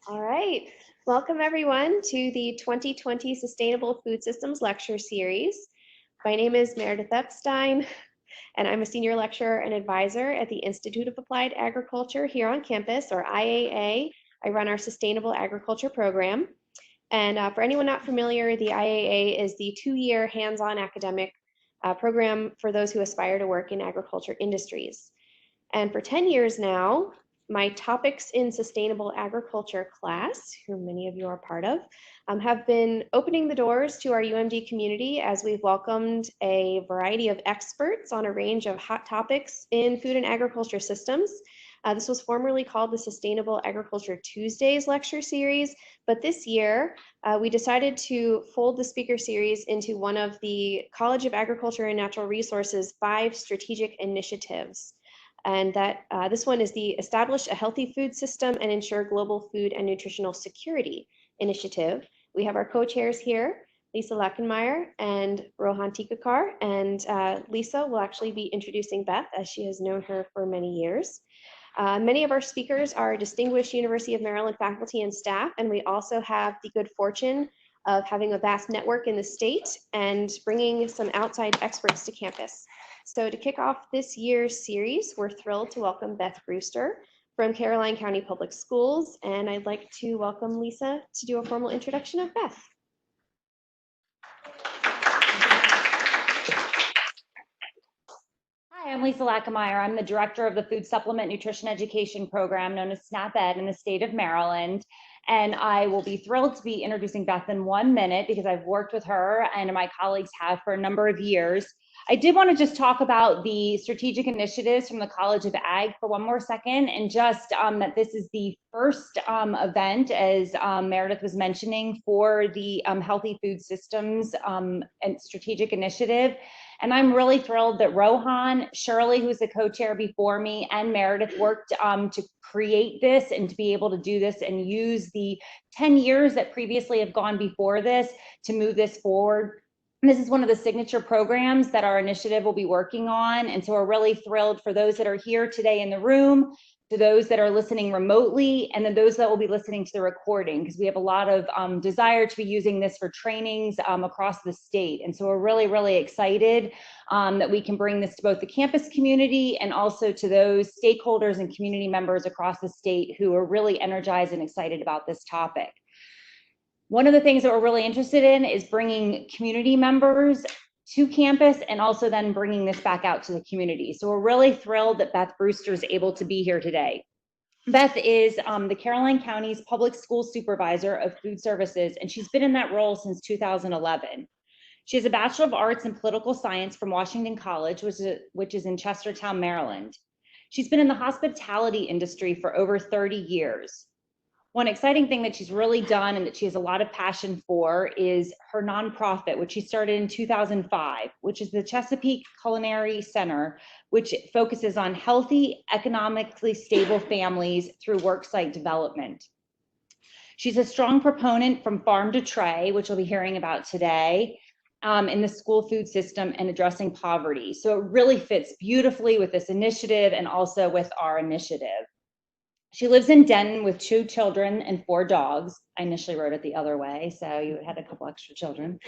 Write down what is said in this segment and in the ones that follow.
All right, welcome everyone to the 2020 Sustainable Food Systems Lecture Series. My name is Meredith Epstein, and I'm a senior lecturer and advisor at the Institute of Applied Agriculture here on campus, or IAA. I run our Sustainable Agriculture program. And for anyone not familiar, the IAA is the 2-year hands-on academic program for those who aspire to work in agriculture industries. And for 10 years now, my Topics in Sustainable Agriculture class, who many of you are part of, have been opening the doors to our UMD community as we've welcomed a variety of experts on a range of hot topics in food and agriculture systems. This was formerly called the Sustainable Agriculture Tuesdays lecture series, but this year we decided to fold the speaker series into one of the College of Agriculture and Natural Resources 5 strategic initiatives. And that this one is the Establish a Healthy Food System and Ensure Global Food and Nutritional Security initiative. We have our co-chairs here, Lisa Lackenmeyer and Rohan Tikekar, and Lisa will actually be introducing Beth as she has known her for many years. Many of our speakers are distinguished University of Maryland faculty and staff, and we also have the good fortune of having a vast network in the state and bringing some outside experts to campus. So to kick off this year's series, we're thrilled to welcome Beth Brewster from Caroline County Public Schools, and I'd like to welcome Lisa to do a formal introduction of Beth. Hi, I'm Lisa Lackenmeyer. I'm the director of the Food Supplement Nutrition Education Program known as SNAP-Ed in the state of Maryland. And I will be thrilled to be introducing Beth in 1 minute because I've worked with her and my colleagues have for a number of years. I did want to just talk about the strategic initiatives from the College of Ag for one more second, and just that this is the first event, as Meredith was mentioning, for the Healthy Food Systems and Strategic Initiative. And I'm really thrilled that Rohan, Shirley, who's the co-chair before me, and Meredith worked to create this and to be able to do this and use the 10 years that previously have gone before this to move this forward. This is one of the signature programs that our initiative will be working on. And so we're really thrilled for those that are here today in the room, to those that are listening remotely, and then those that will be listening to the recording, because we have a lot of desire to be using this for trainings across the state. And so we're really, really excited that we can bring this to both the campus community and also to those stakeholders and community members across the state who are really energized and excited about this topic. One of the things that we're really interested in is bringing community members to campus and also then bringing this back out to the community. So we're really thrilled that Beth Brewster is able to be here today. Beth is the Caroline County's Public School Supervisor of Food Services, and she's been in that role since 2011. She has a Bachelor of Arts in Political Science from Washington College, which is in Chestertown, Maryland. She's been in the hospitality industry for over 30 years. One exciting thing that she's really done and that she has a lot of passion for is her nonprofit, which she started in 2005, which is the Chesapeake Culinary Center, which focuses on healthy, economically stable families through worksite development. She's a strong proponent from farm to tray, which we'll be hearing about today, in the school food system and addressing poverty. So it really fits beautifully with this initiative and also with our initiative. She lives in Denton with 2 children and 4 dogs. I initially wrote it the other way, so you had a couple extra children.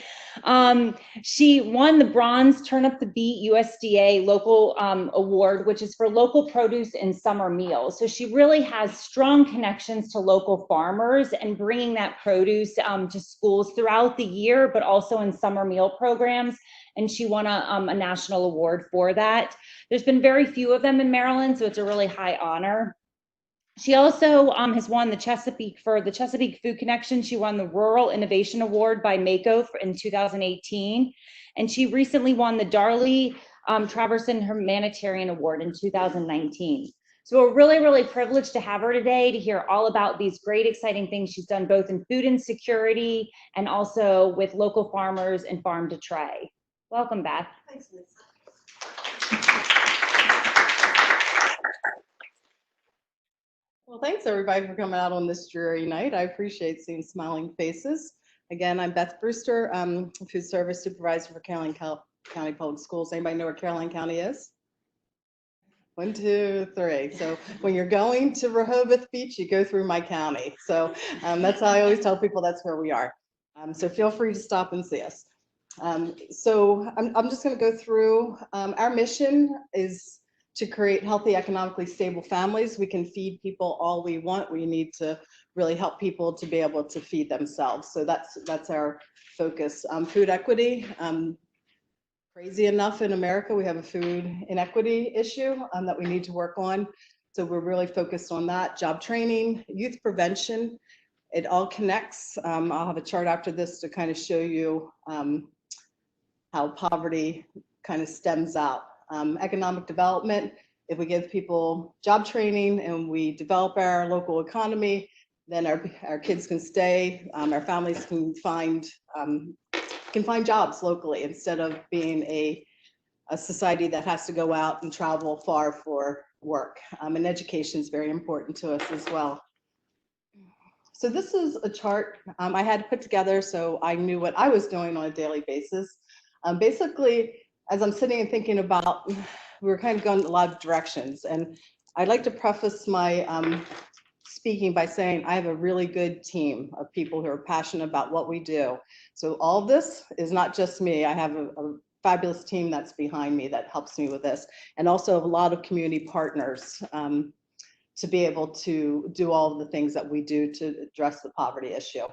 She won the Bronze Turn Up the Beat USDA local award, which is for local produce and summer meals. So she really has strong connections to local farmers and bringing that produce to schools throughout the year, but also in summer meal programs. And she won a national award for that. There's been very few of them in Maryland, so it's a really high honor. She also has won the Chesapeake Food Connection. She won the Rural Innovation Award by Mako in 2018. And she recently won the Darley Traverson Humanitarian Award in 2019. So we're really, really privileged to have her today to hear all about these great, exciting things she's done both in food insecurity and also with local farmers and farm to tray. Welcome, Beth. Thanks, Lisa. Well, thanks everybody for coming out on this dreary night. I appreciate seeing smiling faces. Again, I'm Beth Brewster, Food Service Supervisor for Caroline County Public Schools. Anybody know where Caroline County is? 1, 2, 3. So when you're going to Rehoboth Beach, you go through my county. So that's how I always tell people that's where we are. So feel free to stop and see us. So I'm just going to go through. Our mission is to create healthy, economically stable families. We can feed people all we want. We need to really help people to be able to feed themselves. So that's our focus. Food equity. Crazy enough, in America, we have a food inequity issue that we need to work on. So we're really focused on that. Job training, youth prevention, it all connects. I'll have a chart after this to kind of show you how poverty kind of stems out. Economic development, if we give people job training and we develop our local economy, then our kids can stay, our families can find jobs locally instead of being a society that has to go out and travel far for work. And education is very important to us as well. So this is a chart I had to put together so I knew what I was doing on a daily basis. Basically, as I'm sitting and thinking about, we were kind of going a lot of directions. And I'd like to preface my speaking by saying I have a really good team of people who are passionate about what we do. So all of this is not just me. I have a fabulous team that's behind me that helps me with this, and also a lot of community partners to be able to do all of the things that we do to address the poverty issue.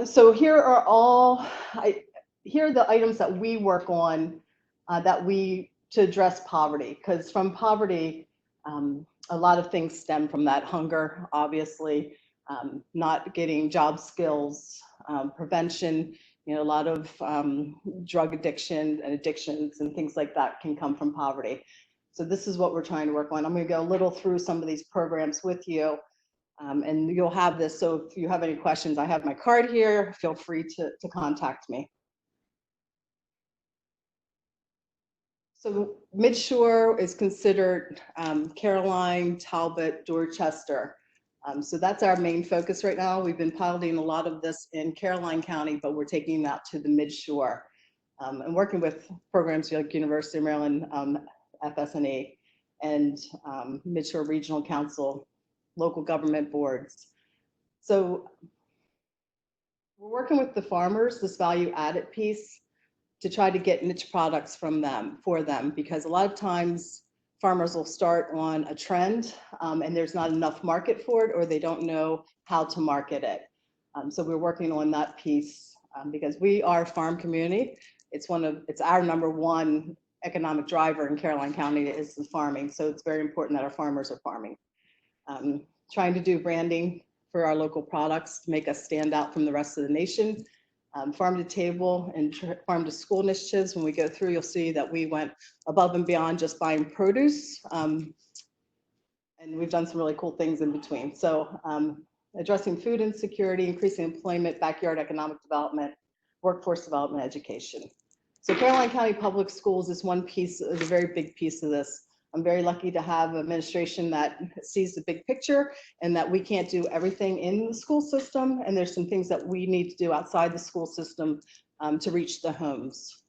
So here are the items that we work on to address poverty, because from poverty, a lot of things stem from that. Hunger, obviously, not getting job skills, prevention, a lot of drug addiction and addictions and things like that can come from poverty. So this is what we're trying to work on. I'm going to go a little through some of these programs with you, and you'll have this. So if you have any questions, I have my card here. Feel free to contact me. So Midshore is considered Caroline, Talbot, Dorchester. So that's our main focus right now. We've been piloting a lot of this in Caroline County, but we're taking that to the Midshore and working with programs like University of Maryland, FS&E, and Midshore Regional Council, local government boards. So we're working with the farmers, this value added piece, to try to get niche products for them, because a lot of times farmers will start on a trend and there's not enough market for it, or they don't know how to market it. So we're working on that piece because we are a farm community. It's our #1 economic driver in Caroline County is the farming. So it's very important that our farmers are farming. Trying to do branding for our local products to make us stand out from the rest of the nation. Farm to table and farm to school initiatives. When we go through, you'll see that we went above and beyond just buying produce. And we've done some really cool things in between. So addressing food insecurity, increasing employment, backyard economic development, workforce development, education. So Caroline County Public Schools is one piece, is a very big piece of this. I'm very lucky to have an administration that sees the big picture and that we can't do everything in the school system. And there's some things that we need to do outside the school system to reach the homes.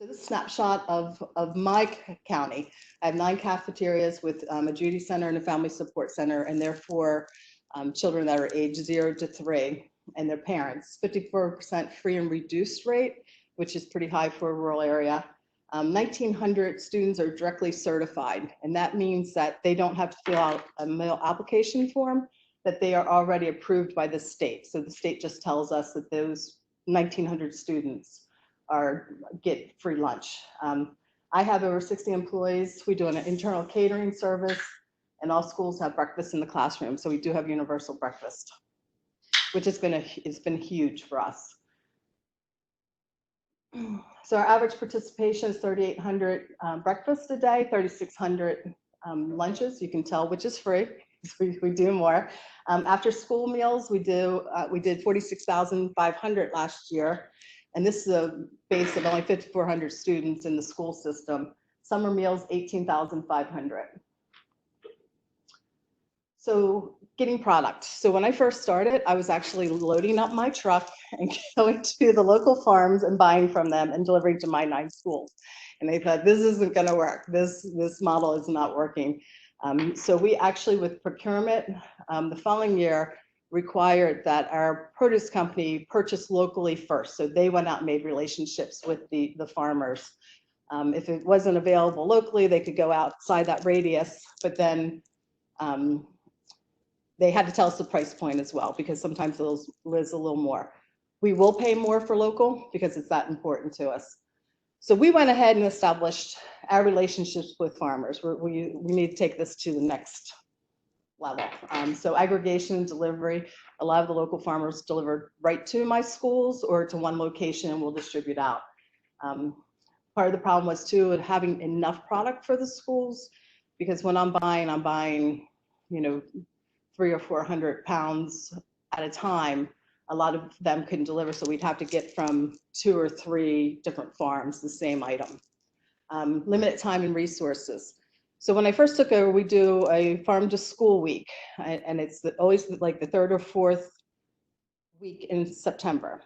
So this snapshot of my county. I have 9 cafeterias with a Judy Center and a Family Support Center, and they're for children that are age 0 to 3 and their parents. 54% free and reduced rate, which is pretty high for a rural area. 1,900 students are directly certified, and that means that they don't have to fill out a meal application form, that they are already approved by the state. So the state just tells us that those 1,900 students get free lunch. I have over 60 employees. We do an internal catering service, and all schools have breakfast in the classroom. So we do have universal breakfast, which it's been huge for us. So our average participation is 3,800 breakfasts a day, 3,600 lunches. You can tell which is free. We do more. After school meals, we did 46,500 last year, and this is a base of only 5,400 students in the school system. Summer meals, 18,500. So getting product. So when I first started, I was actually loading up my truck and going to the local farms and buying from them and delivering to my 9 schools. And they thought, this isn't going to work. This model is not working. So we actually, with procurement, the following year, required that our produce company purchase locally first. So they went out and made relationships with the farmers. If it wasn't available locally, they could go outside that radius, but then they had to tell us the price point as well, because sometimes it was a little more. We will pay more for local because it's that important to us. So we went ahead and established our relationships with farmers. We need to take this to the next level. So aggregation and delivery, a lot of the local farmers deliver right to my schools or to one location and we'll distribute out. Part of the problem was too having enough product for the schools, because when I'm buying, you know, 300 or 400 pounds at a time. A lot of them couldn't deliver, so we'd have to get from 2 or 3 different farms the same item. Limited time and resources. So when I first took over, we do a farm to school week, and it's always like the 3rd or 4th week in September.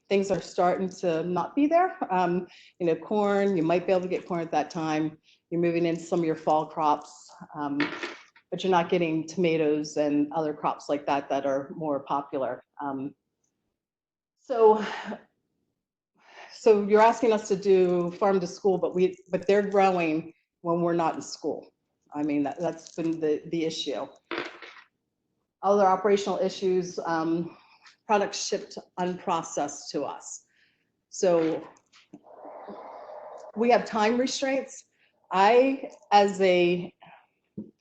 Things are starting to not be there. You know, corn, you might be able to get corn at that time. You're moving into some of your fall crops. But you're not getting tomatoes and other crops like that that are more popular. So you're asking us to do farm to school, but they're growing when we're not in school. I mean, that's been the issue. Other operational issues, products shipped unprocessed to us. So we have time restraints. I, as a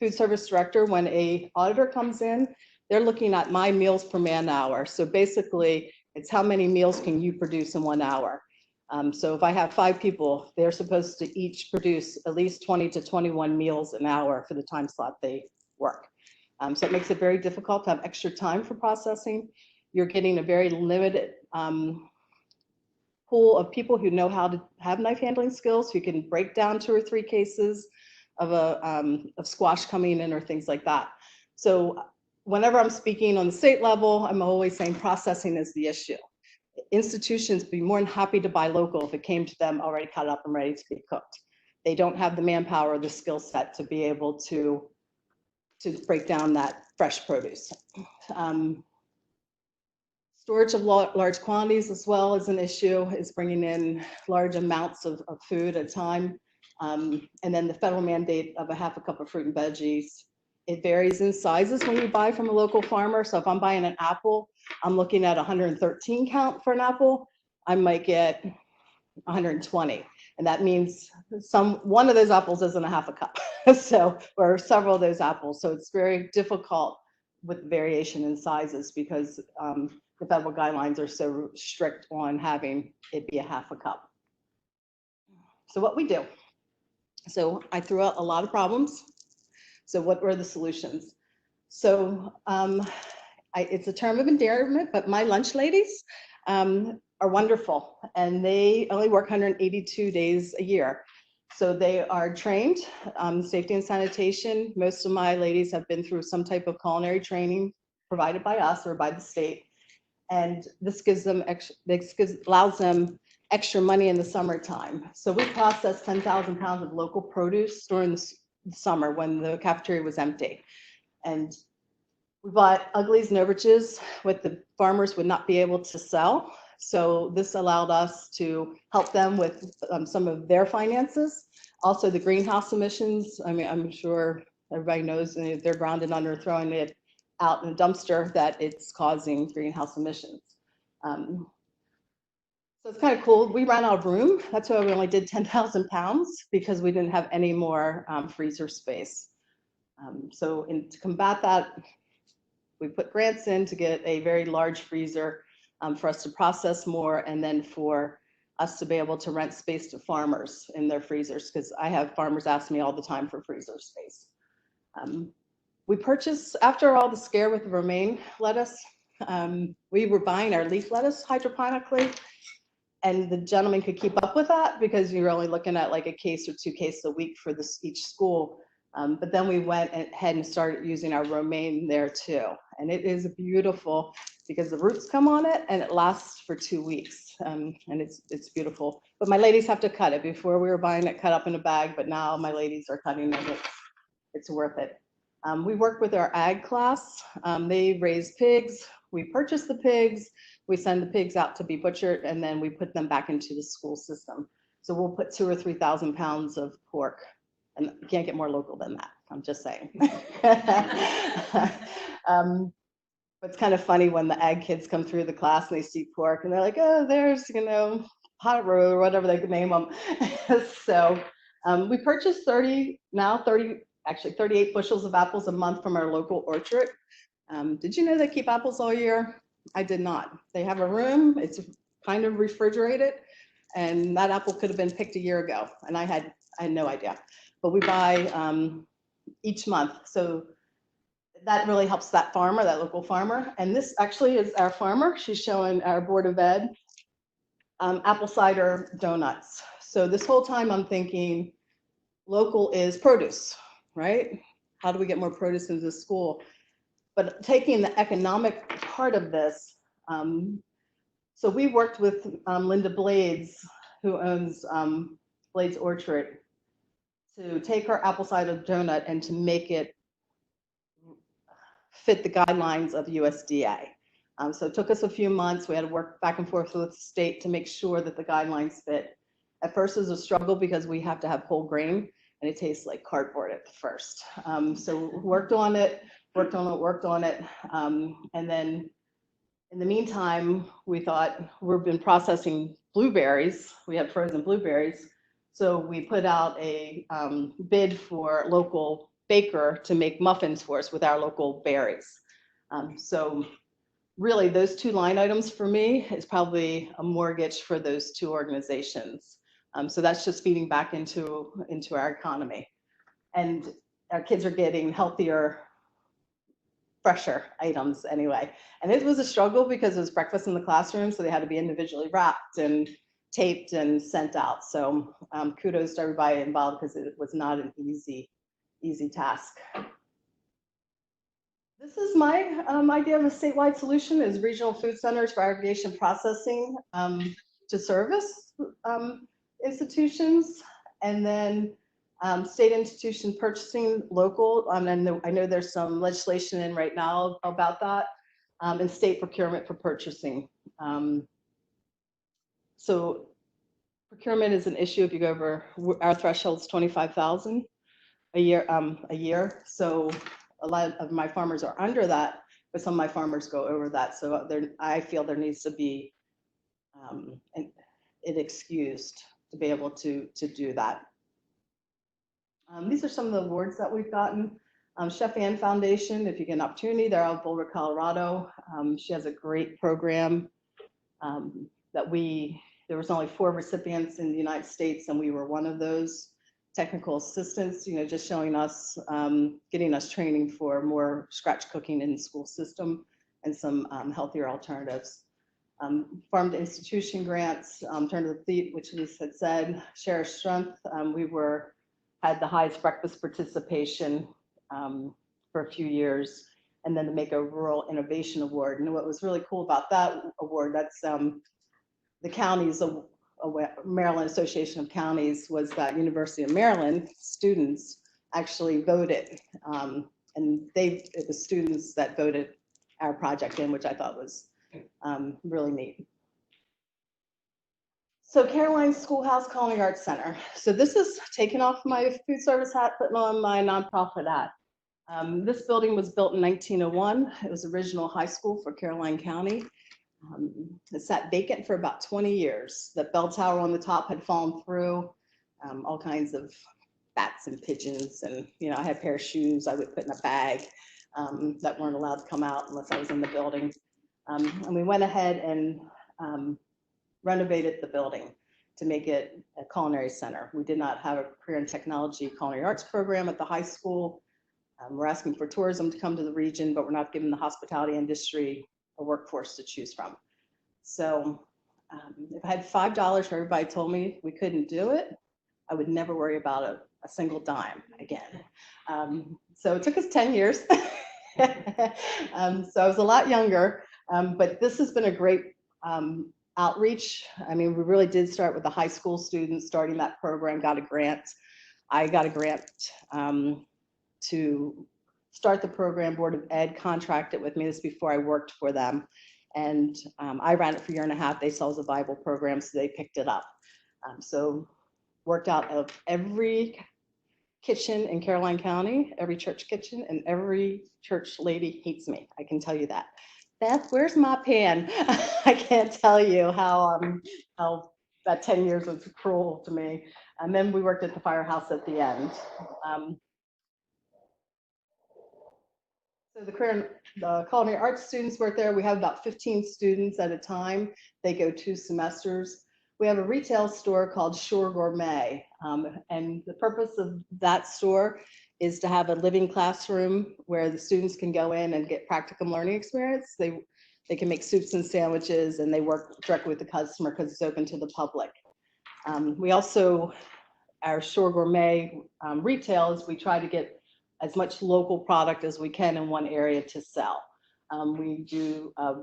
food service director, when a auditor comes in, they're looking at my meals per man hour. So basically, it's how many meals can you produce in 1 hour. So if I have 5 people, they're supposed to each produce at least 20 to 21 meals an hour for the time slot they work. So it makes it very difficult to have extra time for processing. You're getting a very limited pool of people who know how to have knife handling skills, who can break down 2 or 3 cases of squash coming in or things like that. So whenever I'm speaking on the state level, I'm always saying processing is the issue. Institutions would be more than happy to buy local if it came to them already cut up and ready to be cooked. They don't have the manpower or the skill set to be able to break down that fresh produce. Storage of large quantities as well is an issue, is bringing in large amounts of food at a time. And then the federal mandate of a half a cup of fruit and veggies. It varies in sizes when you buy from a local farmer. So if I'm buying an apple, I'm looking at 113 count for an apple. I might get 120. And that means one of those apples isn't a half a cup. So, or several of those apples. So it's very difficult with variation in sizes because the federal guidelines are so strict on having it be a half a cup. So what we do. So I threw out a lot of problems. So what were the solutions? So it's a term of endearment, but my lunch ladies are wonderful, and they only work 182 days a year. So they are trained, safety and sanitation. Most of my ladies have been through some type of culinary training provided by us or by the state. And this allows them extra money in the summertime. So we processed 10,000 pounds of local produce during the summer when the cafeteria was empty. And we bought uglies and overages, what the farmers would not be able to sell. So this allowed us to help them with some of their finances. Also the greenhouse emissions. I mean, I'm sure everybody knows they're grounded under throwing it out in a dumpster that it's causing greenhouse emissions. So it's kind of cool. We ran out of room. That's why we only did 10,000 pounds, because we didn't have any more freezer space. So to combat that, we put grants in to get a very large freezer for us to process more, and then for us to be able to rent space to farmers in their freezers, because I have farmers ask me all the time for freezer space. We purchased, after all the scare with the romaine lettuce, we were buying our leaf lettuce hydroponically, and the gentleman could keep up with that because you're only looking at like a case or 2 cases a week for each school. But then we went ahead and started using our romaine there too. And it is beautiful because the roots come on it and it lasts for 2 weeks. And it's beautiful. But my ladies have to cut it. Before we were buying it cut up in a bag, but now my ladies are cutting it. It's worth it. We work with our ag class. They raise pigs. We purchase the pigs. We send the pigs out to be butchered, and then we put them back into the school system. So we'll put 2,000 or 3,000 pounds of pork, and you can't get more local than that. I'm just saying. It's kind of funny when the ag kids come through the class and they see pork, and they're like, "Oh, there's hot roe or whatever they name them." So we purchased 38 bushels of apples a month from our local orchard. Did you know they keep apples all year? I did not. They have a room, it's kind of refrigerated, and that apple could have been picked a year ago, and I had no idea. But we buy each month, so that really helps that farmer, that local farmer. And this actually is our farmer. She's showing our Board of Ed apple cider donuts. So this whole time I'm thinking local is produce, right? How do we get more produce into the school? But taking the economic part of this, so we worked with Linda Blades, who owns Blades Orchard, to take her apple cider donut and to make it fit the guidelines of USDA. So it took us a few months. We had to work back and forth with the state to make sure that the guidelines fit. At first it was a struggle because we have to have whole grain, and it tastes like cardboard at first. So worked on it. And then in the meantime, we thought we've been processing blueberries. We had frozen blueberries. So we put out a bid for a local baker to make muffins for us with our local berries. So really those two line items for me is probably a mortgage for those two organizations. So that's just feeding back into our economy. And our kids are getting healthier, fresher items anyway. And it was a struggle because it was breakfast in the classroom, so they had to be individually wrapped and taped and sent out. So kudos to everybody involved because it was not an easy task. This is my idea of a statewide solution: is regional food centers for aggregation processing to service institutions, and then state institution purchasing local. And I know there's some legislation in right now about that, and state procurement for purchasing. So procurement is an issue if you go over, our threshold's 25,000 a year. So a lot of my farmers are under that, but some of my farmers go over that. So I feel there needs to be it excused to be able to do that. These are some of the awards that we've gotten. Chef Ann Foundation, if you get an opportunity, they're out of Boulder, Colorado. She has a great program there was only 4 recipients in the United States, and we were one of those. Technical assistance, just showing us, getting us training for more scratch cooking in the school system and some healthier alternatives. Farm to institution grants, Turn to the Fleet, which we had said, Share Strength. We had the highest breakfast participation for a few years, and then to make a Rural Innovation Award. And what was really cool about that award, that's the counties of Maryland Association of Counties, was that University of Maryland students actually voted, and it was students that voted our project in, which I thought was really neat. So Caroline Schoolhouse Culinary Arts Center. So this is taking off my food service hat, putting on my nonprofit hat. This building was built in 1901. It was the original high school for Caroline County. It sat vacant for about 20 years. The bell tower on the top had fallen through, all kinds of bats and pigeons. And, I had a pair of shoes I would put in a bag that weren't allowed to come out unless I was in the building. And we went ahead and renovated the building to make it a culinary center. We did not have a career and technology culinary arts program at the high school. We're asking for tourism to come to the region, but we're not giving the hospitality industry a workforce to choose from. So if I had $5 for everybody told me we couldn't do it, I would never worry about a single dime again. So it took us 10 years. So I was a lot younger, but this has been a great outreach. I mean, we really did start with the high school students, starting that program, got a grant. I got a grant to start the program. Board of Ed contracted with me. This before I worked for them. And I ran it for a year and a half. They saw it was a viable program, so they picked it up. So worked out of every kitchen in Caroline County, every church kitchen, and every church lady hates me. I can tell you that. Beth, where's my pen? I can't tell you how that 10 years was cruel to me. And then we worked at the firehouse at the end. So the culinary arts students work there. We have about 15 students at a time. They go 2 semesters. We have a retail store called Shore Gourmet. And the purpose of that store is to have a living classroom where the students can go in and get practicum learning experience. They can make soups and sandwiches, and they work directly with the customer because it's open to the public. We also, our Shore Gourmet retail is we try to get as much local product as we can in one area to sell. We do a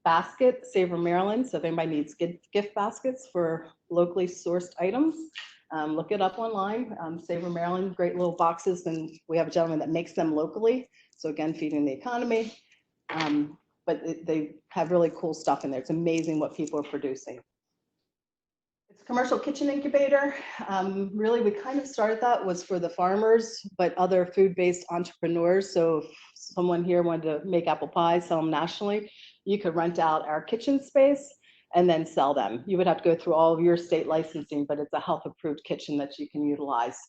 basket, Savor Maryland, so if anybody needs gift baskets for locally sourced items, look it up online. Savor Maryland, great little boxes, and we have a gentleman that makes them locally, so again, feeding the economy. But they have really cool stuff in there. It's amazing what people are producing. It's a commercial kitchen incubator. Really, we kind of started that was for the farmers, but other food-based entrepreneurs. So if someone here wanted to make apple pies, sell them nationally, you could rent out our kitchen space and then sell them. You would have to go through all of your state licensing, but it's a health-approved kitchen that you can utilize.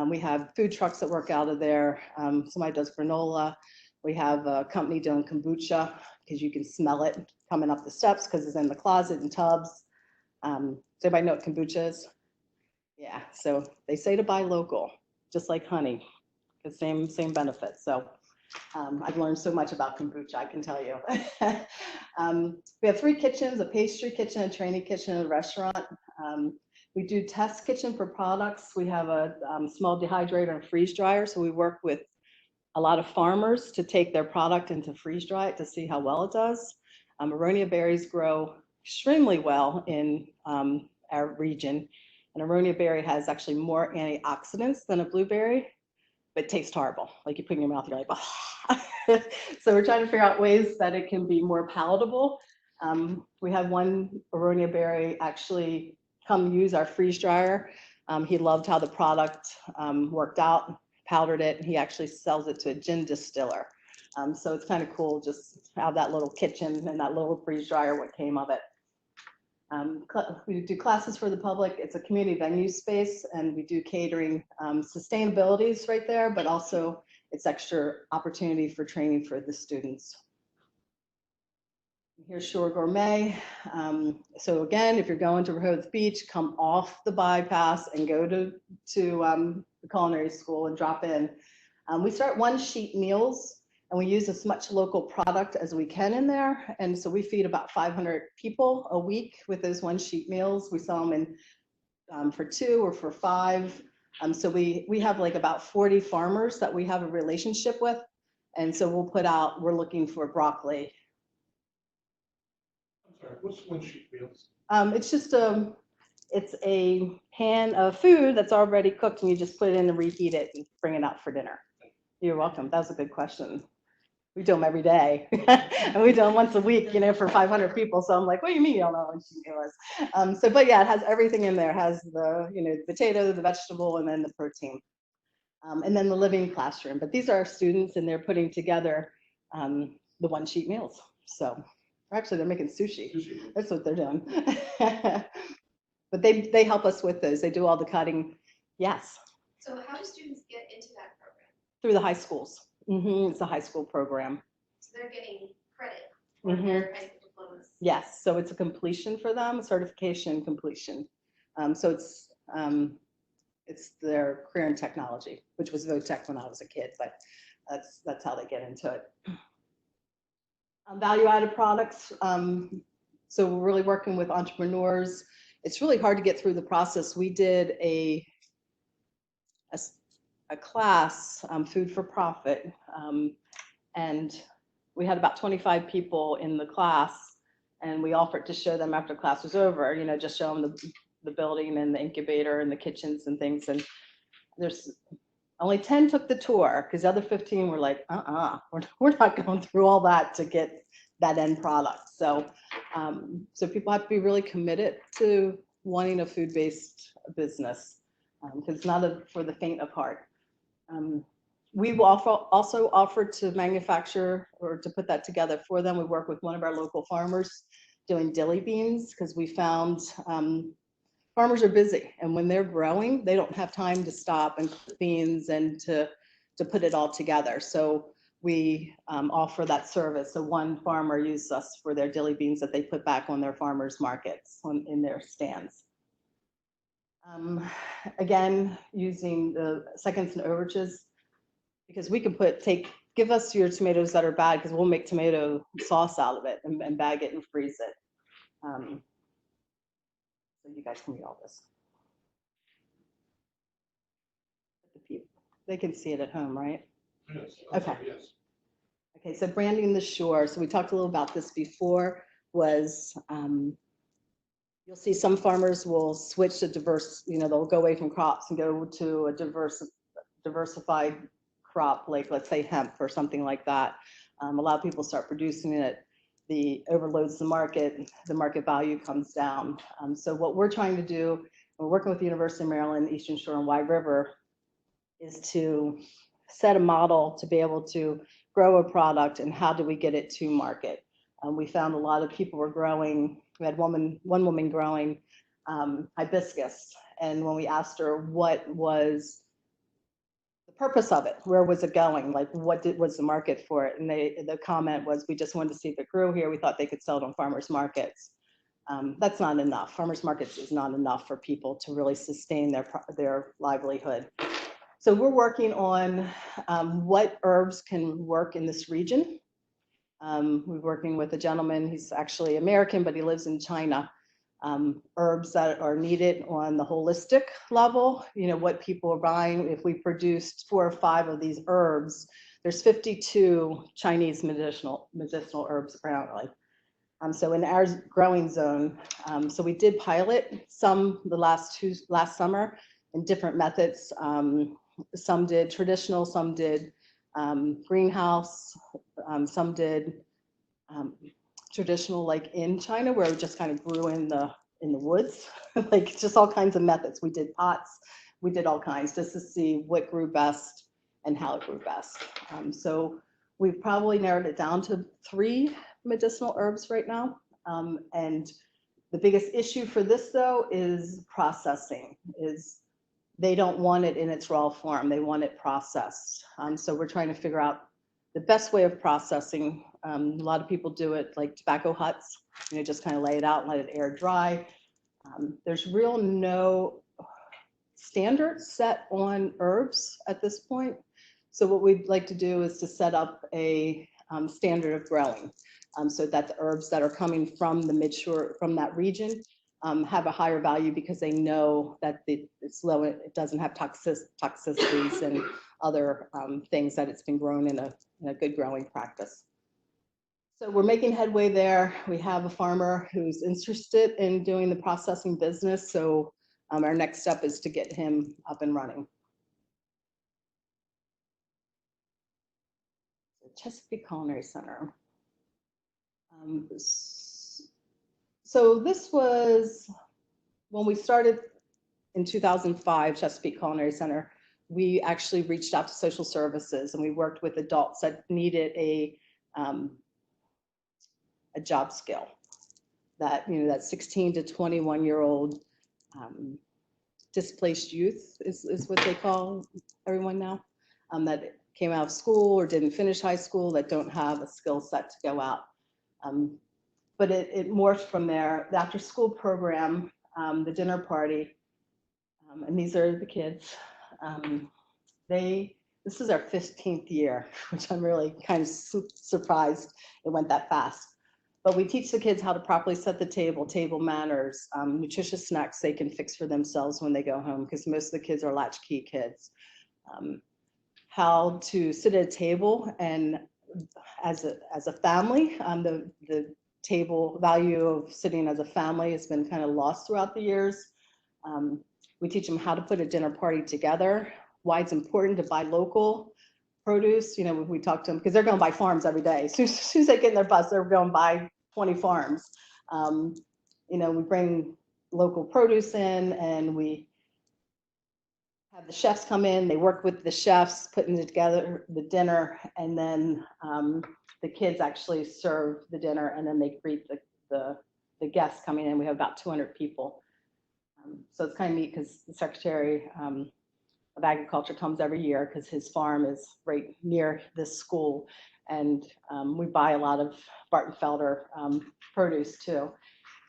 We have food trucks that work out of there. Somebody does granola. We have a company doing kombucha because you can smell it coming up the steps because it's in the closet and tubs. Does anybody know what kombucha is? Yeah, so they say to buy local, just like honey, the same benefits. So I've learned so much about kombucha, I can tell you. We have 3 kitchens, a pastry kitchen, a training kitchen, and a restaurant. We do test kitchen for products. We have a small dehydrator and freeze dryer. So we work with a lot of farmers to take their product and to freeze dry it to see how well it does. Aronia berries grow extremely well in our region. And Aronia berry has actually more antioxidants than a blueberry, but it tastes horrible. Like you put it in your mouth, you're like, oh. So we're trying to figure out ways that it can be more palatable. We had one Aronia berry actually come use our freeze dryer. He loved how the product worked out, powdered it, and he actually sells it to a gin distiller. So it's kind of cool just have that little kitchen and that little freeze dryer, what came of it. We do classes for the public. It's a community venue space, and we do catering. Sustainability is right there, but also it's extra opportunity for training for the students. Here's Shore Gourmet. So again, if you're going to Rehoboth Beach, come off the bypass and go to the culinary school and drop in. We start 1-sheet meals, and we use as much local product as we can in there. And so we feed about 500 people a week with those 1-sheet meals. We sell them in for 2 or for 5. So we have like about 40 farmers that we have a relationship with. And so we're looking for broccoli. I'm sorry, what's 1-sheet meals? It's just it's a pan of food that's already cooked, and you just put it in and reheat it and bring it out for dinner. You're welcome. That was a good question. We do them every day, and we do them once a week, for 500 people. So I'm like, what do you mean you don't know what she was? But yeah, it has everything in there. It has the, the potato, the vegetable, and then the protein, and then the living classroom. But these are our students, and they're putting together the 1-sheet meals. So actually, they're making sushi. That's what they're doing. But they help us with those. They do all the cutting. Yes. So how do students get into that program? Through the high schools. It's a high school program. So they're getting credit for their high school diplomas. Yes, so it's a completion for them, a certification completion. So it's their career in technology, which was VOTech when I was a kid, but that's how they get into it. Value-added products. So we're really working with entrepreneurs. It's really hard to get through the process. We did a a class, Food for Profit, and we had about 25 people in the class, and we offered to show them after class was over, just show them the building and the incubator and the kitchens and things. And there's only 10 took the tour because the other 15 were like, we're not going through all that to get that end product. So, so people have to be really committed to wanting a food-based business because it's not for the faint of heart. We've also offered to manufacture or to put that together for them. We work with one of our local farmers doing dilly beans because we found farmers are busy, and when they're growing, they don't have time to stop and cook beans and to put it all together. So we offer that service. So one farmer used us for their dilly beans that they put back on their farmers markets in their stands. Again, using the seconds and overages, because we can give us your tomatoes that are bad because we'll make tomato sauce out of it and bag it and freeze it. So you guys can read all this. They can see it at home, right? Yes. Okay. Yes. Okay, so branding the shore. So we talked a little about this before, was you'll see some farmers will switch to they'll go away from crops and go to a diversified crop, like let's say hemp or something like that. A lot of people start producing it. The overloads the market value comes down. So what we're trying to do, we're working with the University of Maryland, Eastern Shore and Wide River, is to set a model to be able to grow a product and how do we get it to market. We found a lot of people were growing. We had one woman growing hibiscus, and when we asked her what was the purpose of it, where was it going, like what was the market for it, and the comment was, we just wanted to see if it grew here. We thought they could sell it on farmers markets. That's not enough. Farmers markets is not enough for people to really sustain their livelihood. So we're working on what herbs can work in this region. We're working with a gentleman, he's actually American, but he lives in China. Herbs that are needed on the holistic level, what people are buying. If we produced 4 or 5 of these herbs, there's 52 Chinese medicinal herbs apparently. So in our growing zone, so we did pilot some last summer in different methods. Some did traditional, some did greenhouse, some did traditional, like in China, where we just kind of grew in the woods, like just all kinds of methods. We did pots, we did all kinds just to see what grew best and how it grew best. So we've probably narrowed it down to 3 medicinal herbs right now. And the biggest issue for this though is processing. They don't want it in its raw form. They want it processed. So we're trying to figure out the best way of processing. A lot of people do it like tobacco huts, just kind of lay it out and let it air dry. There's no standards set on herbs at this point. So what we'd like to do is to set up a standard of growing, so that the herbs that are coming from the midshore, from that region, have a higher value because they know that it's low, it doesn't have toxicities and other things, that it's been grown in a good growing practice. So we're making headway there. We have a farmer who's interested in doing the processing business. So our next step is to get him up and running. Chesapeake Culinary Center. So this was when we started in 2005, Chesapeake Culinary Center. We actually reached out to social services and we worked with adults that needed a job skill. That that 16 to 21-year-old displaced youth is what they call everyone now, that came out of school or didn't finish high school, that don't have a skill set to go out. But it morphed from there. The after school program, the dinner party, and these are the kids. This is our 15th year, which I'm really kind of surprised it went that fast. But we teach the kids how to properly set the table manners, nutritious snacks they can fix for themselves when they go home, because most of the kids are latchkey kids. how to sit at a table and as a family. The table value of sitting as a family has been kind of lost throughout the years. We teach them how to put a dinner party together, why it's important to buy local produce. You know, we talk to them because they're going to buy farms every day. As soon as they get in their bus, they're going to buy 20 farms. You know, we bring local produce in and we have the chefs come in, they work with the chefs, putting together the dinner, and then the kids actually serve the dinner, and then they greet the guests coming in. We have about 200 people. So it's kind of neat because the Secretary of Agriculture comes every year because his farm is right near this school, and we buy a lot of Bartenfelder produce too.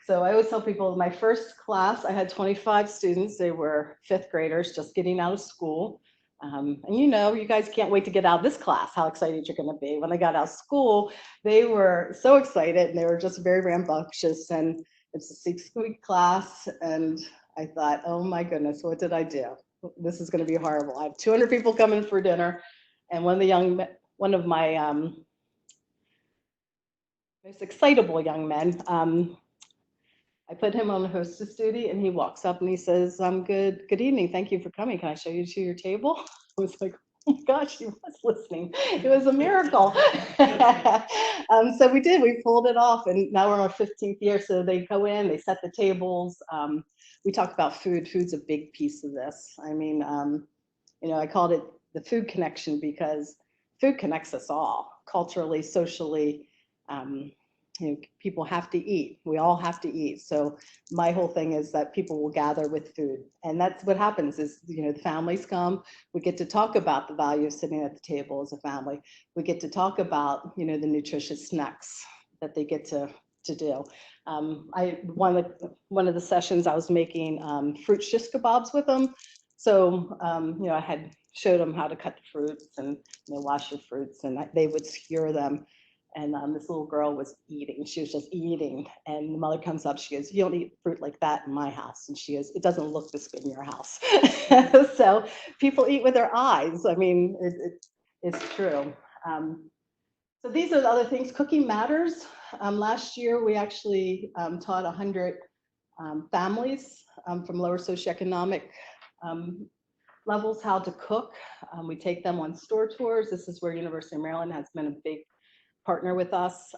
So I always tell people my first class, I had 25 students. They were fifth graders just getting out of school. And you know, you guys can't wait to get out of this class, how excited you're going to be. When they got out of school, they were so excited and they were just very rambunctious. And it's a 6-week class. And I thought, oh my goodness, what did I do? This is going to be horrible. I have 200 people coming for dinner. And one of my most excitable young men, I put him on hostess duty and he walks up and he says, good evening. Thank you for coming. Can I show you to your table? I was like, oh my gosh, he was listening. It was a miracle. So we did, we pulled it off and now we're on our 15th year. So they go in, they set the tables. We talk about food. Food's a big piece of this. I mean, you know, I called it the food connection because food connects us all culturally, socially. You know, people have to eat. We all have to eat. So my whole thing is that people will gather with food. And that's what happens is, you know, the families come, we get to talk about the value of sitting at the table as a family. We get to talk about, you know, the nutritious snacks that they get to do. One of the sessions I was making fruit shish kebabs with them. So, you know, I had showed them how to cut the fruits and, you know, wash your fruits, and they would skewer them. And this little girl was eating. She was just eating. And the mother comes up. She goes, you don't eat fruit like that in my house. And she goes, it doesn't look this good in your house. So people eat with their eyes. I mean, it's true. So these are the other things. Cooking matters. Last year, we actually taught 100 families from lower socioeconomic levels how to cook. We take them on store tours. This is where University of Maryland has been a big partner with us.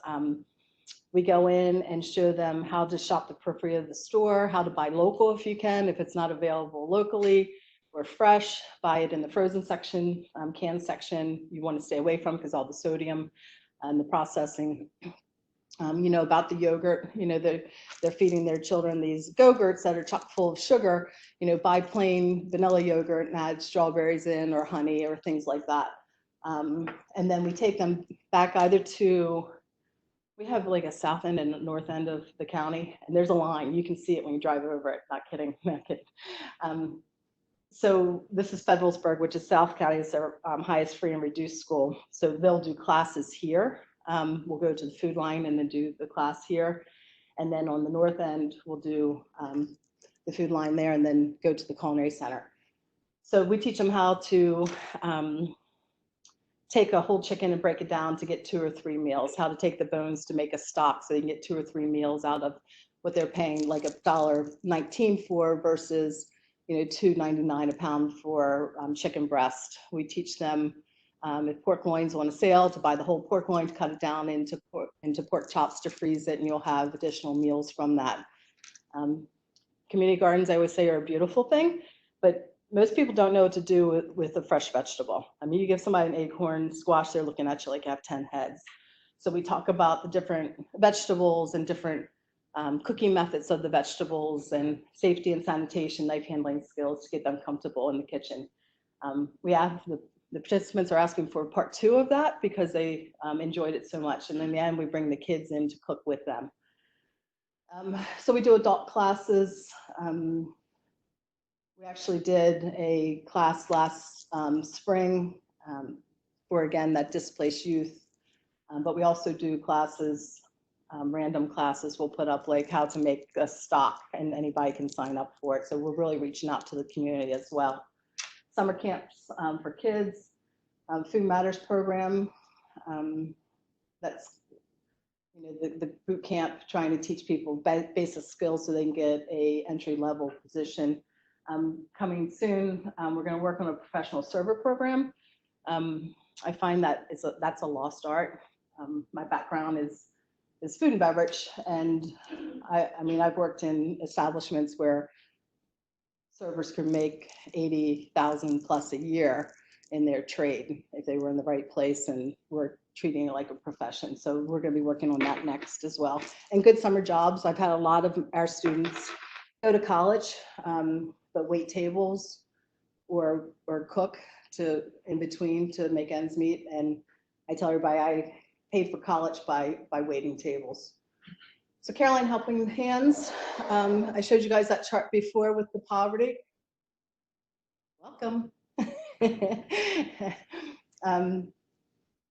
We go in and show them how to shop the periphery of the store, how to buy local if you can, if it's not available locally or fresh, buy it in the frozen section, can section you want to stay away from because all the sodium and the processing. You know, about the yogurt, you know, they're feeding their children these Go-Gurts that are chock full of sugar. You know, buy plain vanilla yogurt and add strawberries in or honey or things like that. And then we take them back either to, we have like a south end and a north end of the county, and there's a line. You can see it when you drive over it. Not kidding, not kidding. So this is Federalsburg, which is South County. It's their highest free and reduced school. So they'll do classes here. We'll go to the food line and then do the class here. And then on the north end, we'll do the food line there and then go to the culinary center. So we teach them how to take a whole chicken and break it down to get 2 or 3 meals, how to take the bones to make a stock so they can get 2 or 3 meals out of what they're paying like $1.19 for versus, you know, $2.99 a pound for chicken breast. We teach them if pork loin's on a sale to buy the whole pork loin, to cut it down into pork chops to freeze it, and you'll have additional meals from that. Community gardens, I always say, are a beautiful thing, but most people don't know what to do with a fresh vegetable. I mean, you give somebody an acorn squash, they're looking at you like you have 10 heads. So we talk about the different vegetables and different cooking methods of the vegetables and safety and sanitation, knife handling skills to get them comfortable in the kitchen. We have the participants are asking for part 2 of that because they enjoyed it so much. And in the end, we bring the kids in to cook with them. So we do adult classes. We actually did a class last spring for, again, that displaced youth. But we also do classes, random classes. We'll put up like how to make a stock, and anybody can sign up for it. So we're really reaching out to the community as well. summer camps for kids, Food Matters program. That's the boot camp, trying to teach people basic skills so they can get a entry-level position. Coming soon, we're going to work on a professional server program. I find that that's a lost art. My background is food and beverage, and I mean, I've worked in establishments where servers could make 80,000 plus a year in their trade if they were in the right place and were treating it like a profession. So we're going to be working on that next as well. And good summer jobs. I've had a lot of our students go to college, but wait tables or cook in between to make ends meet. And I tell everybody I paid for college by waiting tables. So Caroline Helping Hands, I showed you guys that chart before with the poverty. Welcome.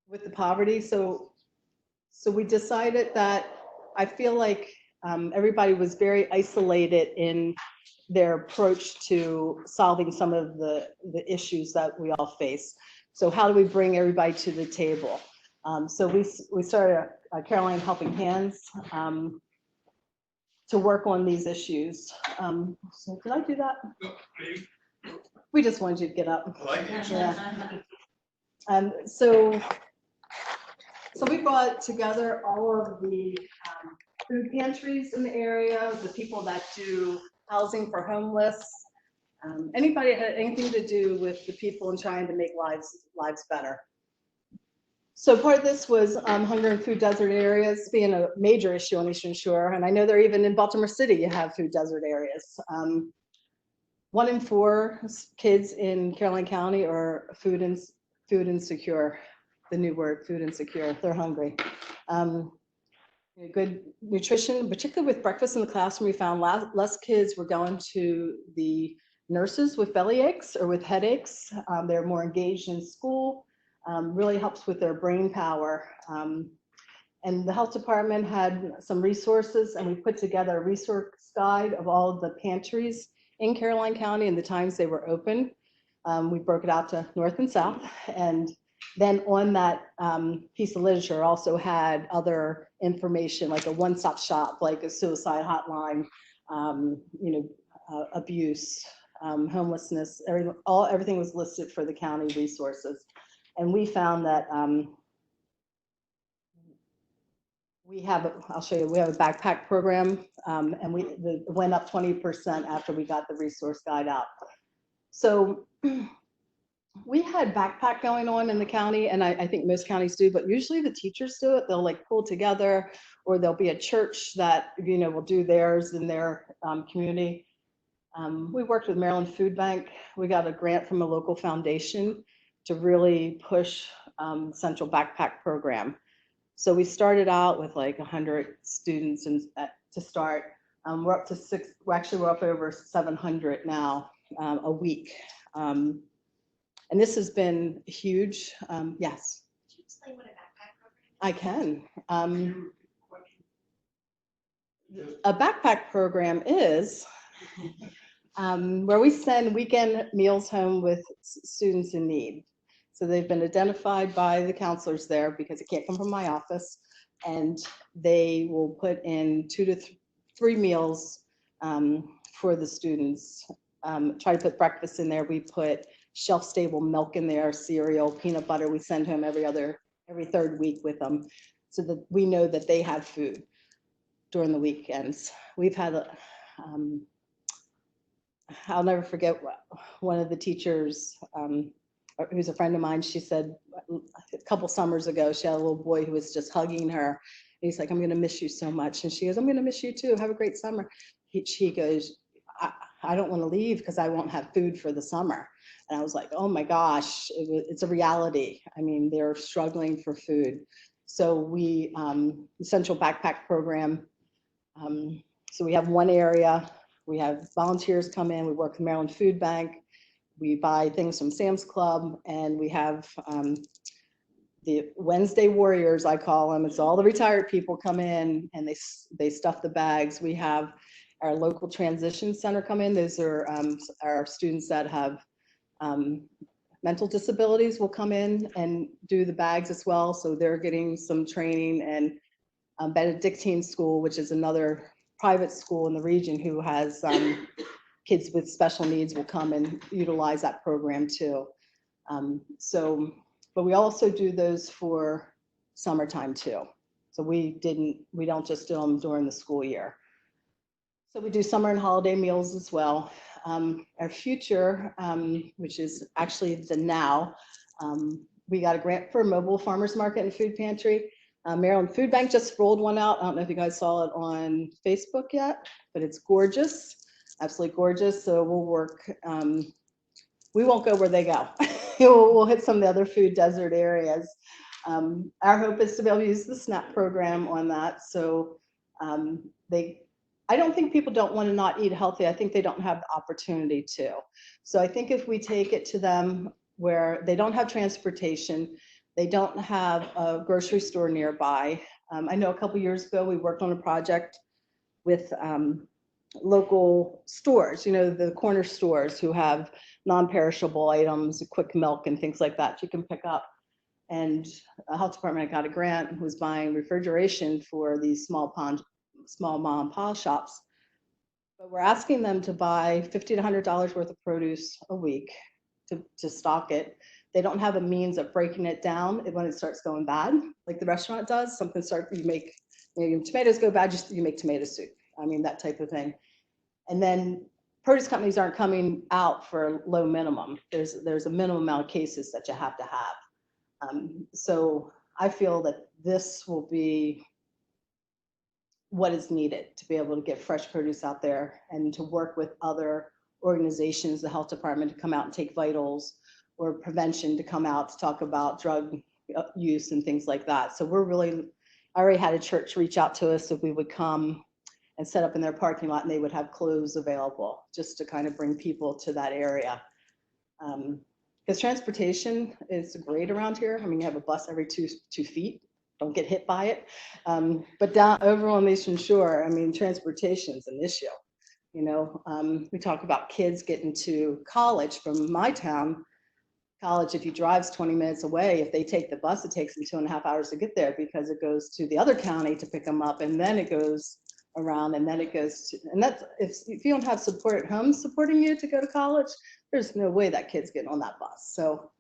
With the poverty, so we decided that I feel like everybody was very isolated in their approach to solving some of the issues that we all face. So how do we bring everybody to the table? So we started Caroline Helping Hands to work on these issues. So did I do that? We just wanted you to get up. Yeah. So we brought together all of the food pantries in the area, the people that do housing for homeless, anybody that had anything to do with the people and trying to make lives better. So part of this was hunger and food desert areas being a major issue on Eastern Shore, and I know they're even in Baltimore City, you have food desert areas. 1 in 4 kids in Caroline County are food insecure. The new word, food insecure. They're hungry. Good nutrition, particularly with breakfast in the classroom. We found less kids were going to the nurses with belly aches or with headaches. They're more engaged in school. Really helps with their brain power. And the health department had some resources, and we put together a resource guide of all of the pantries in Caroline County and the times they were open. We broke it out to north and south, and then on that piece of literature also had other information like a one-stop shop, like a suicide hotline, abuse, homelessness, everything was listed for the county resources. And we found that I'll show you, we have a backpack program, and it went up 20% after we got the resource guide out. So we had backpack going on in the county, and I think most counties do, but usually the teachers do it. They'll like pull together, or there'll be a church that, will do theirs in their community. We worked with Maryland Food Bank. We got a grant from a local foundation to really push Central Backpack Program. So we started out with like 100 students to start. We're up to we're up over 700 now a week. And this has been huge. Yes. Can you explain what a backpack program is? I can. A backpack program is where we send weekend meals home with students in need. So they've been identified by the counselors there because it can't come from my office, and they will put in 2 to 3 meals for the students. Try to put breakfast in there. We put shelf-stable milk in there, cereal, peanut butter. We send home every third week with them, so that we know that they have food during the weekends. We've had I'll never forget one of the teachers, who's a friend of mine. She said a couple summers ago, she had a little boy who was just hugging her. And he's like, "I'm going to miss you so much." And she goes, "I'm going to miss you too. Have a great summer." She goes, I don't want to leave because I won't have food for the summer. And I was like, oh my gosh, it's a reality. I mean, they're struggling for food. So we, the Central Backpack Program, so we have one area, we have volunteers come in, we work with Maryland Food Bank, we buy things from Sam's Club, and we have the Wednesday Warriors, I call them. It's all the retired people come in and they stuff the bags. We have our local transition center come in. Those are our students that have mental disabilities will come in and do the bags as well. So they're getting some training, and Benedictine School, which is another private school in the region who has kids with special needs, will come and utilize that program too. But we also do those for summertime too. So we don't just do them during the school year. So we do summer and holiday meals as well. Our future, which is actually the now, we got a grant for a mobile farmers market and food pantry. Maryland Food Bank just rolled one out. I don't know if you guys saw it on Facebook yet, but it's gorgeous, absolutely gorgeous. So we'll work, we won't go where they go. We'll hit some of the other food desert areas. Our hope is to be able to use the SNAP program on that. So I don't think people don't want to not eat healthy. I think they don't have the opportunity to. So I think if we take it to them where they don't have transportation, they don't have a grocery store nearby. I know a couple years ago, we worked on a project with local stores, the corner stores who have non-perishable items, quick milk and things like that you can pick up. And the health department got a grant and was buying refrigeration for these small mom and pop shops. But we're asking them to buy $50 to $100 worth of produce a week to stock it. They don't have a means of breaking it down when it starts going bad, like the restaurant does. Something starts, your tomatoes go bad, you make tomato soup. I mean, that type of thing. And then produce companies aren't coming out for low minimum. There's a minimum amount of cases that you have to have. So I feel that this will be what is needed to be able to get fresh produce out there and to work with other organizations, the health department, to come out and take vitals, or prevention to come out to talk about drug use and things like that. So I already had a church reach out to us if we would come and set up in their parking lot, and they would have clothes available just to kind of bring people to that area. Because transportation is great around here. I mean, you have a bus every two feet. Don't get hit by it. But down over on the Eastern Shore, I mean, transportation is an issue. We talk about kids getting to college from my town. College, if you drive 20 minutes away, if they take the bus, it takes them 2.5 hours to get there, because it goes to the other county to pick them up, and then it goes around, and then it goes to, and that's, if you don't have support at home supporting you to go to college, there's no way that kid's getting on that bus. So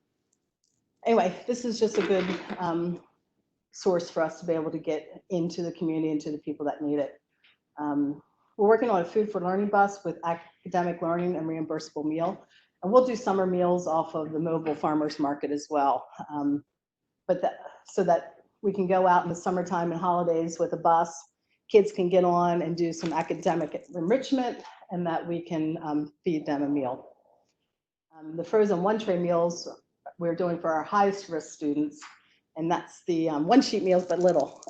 anyway, this is just a good source for us to be able to get into the community and to the people that need it. We're working on a food for learning bus with academic learning and reimbursable meal. And we'll do summer meals off of the mobile farmers market as well. So that we can go out in the summertime and holidays with a bus, kids can get on and do some academic enrichment, and that we can feed them a meal. The frozen one tray meals we're doing for our highest risk students, and that's the one sheet meals, but little,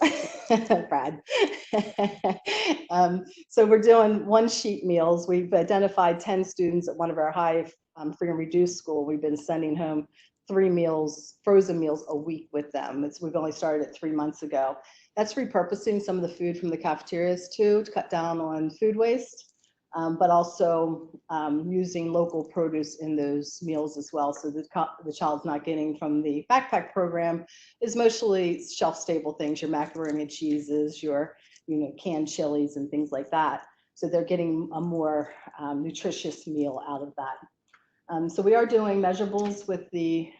Brad. So we're doing one sheet meals. We've identified 10 students at one of our high free and reduced school. We've been sending home 3 meals, frozen meals a week with them. We've only started it 3 months ago. That's repurposing some of the food from the cafeterias too, to cut down on food waste, but also using local produce in those meals as well. So the child's not getting from the backpack program is mostly shelf-stable things, your macaroni and cheeses, your canned chilies and things like that. So they're getting a more nutritious meal out of that. So we are doing measurables with the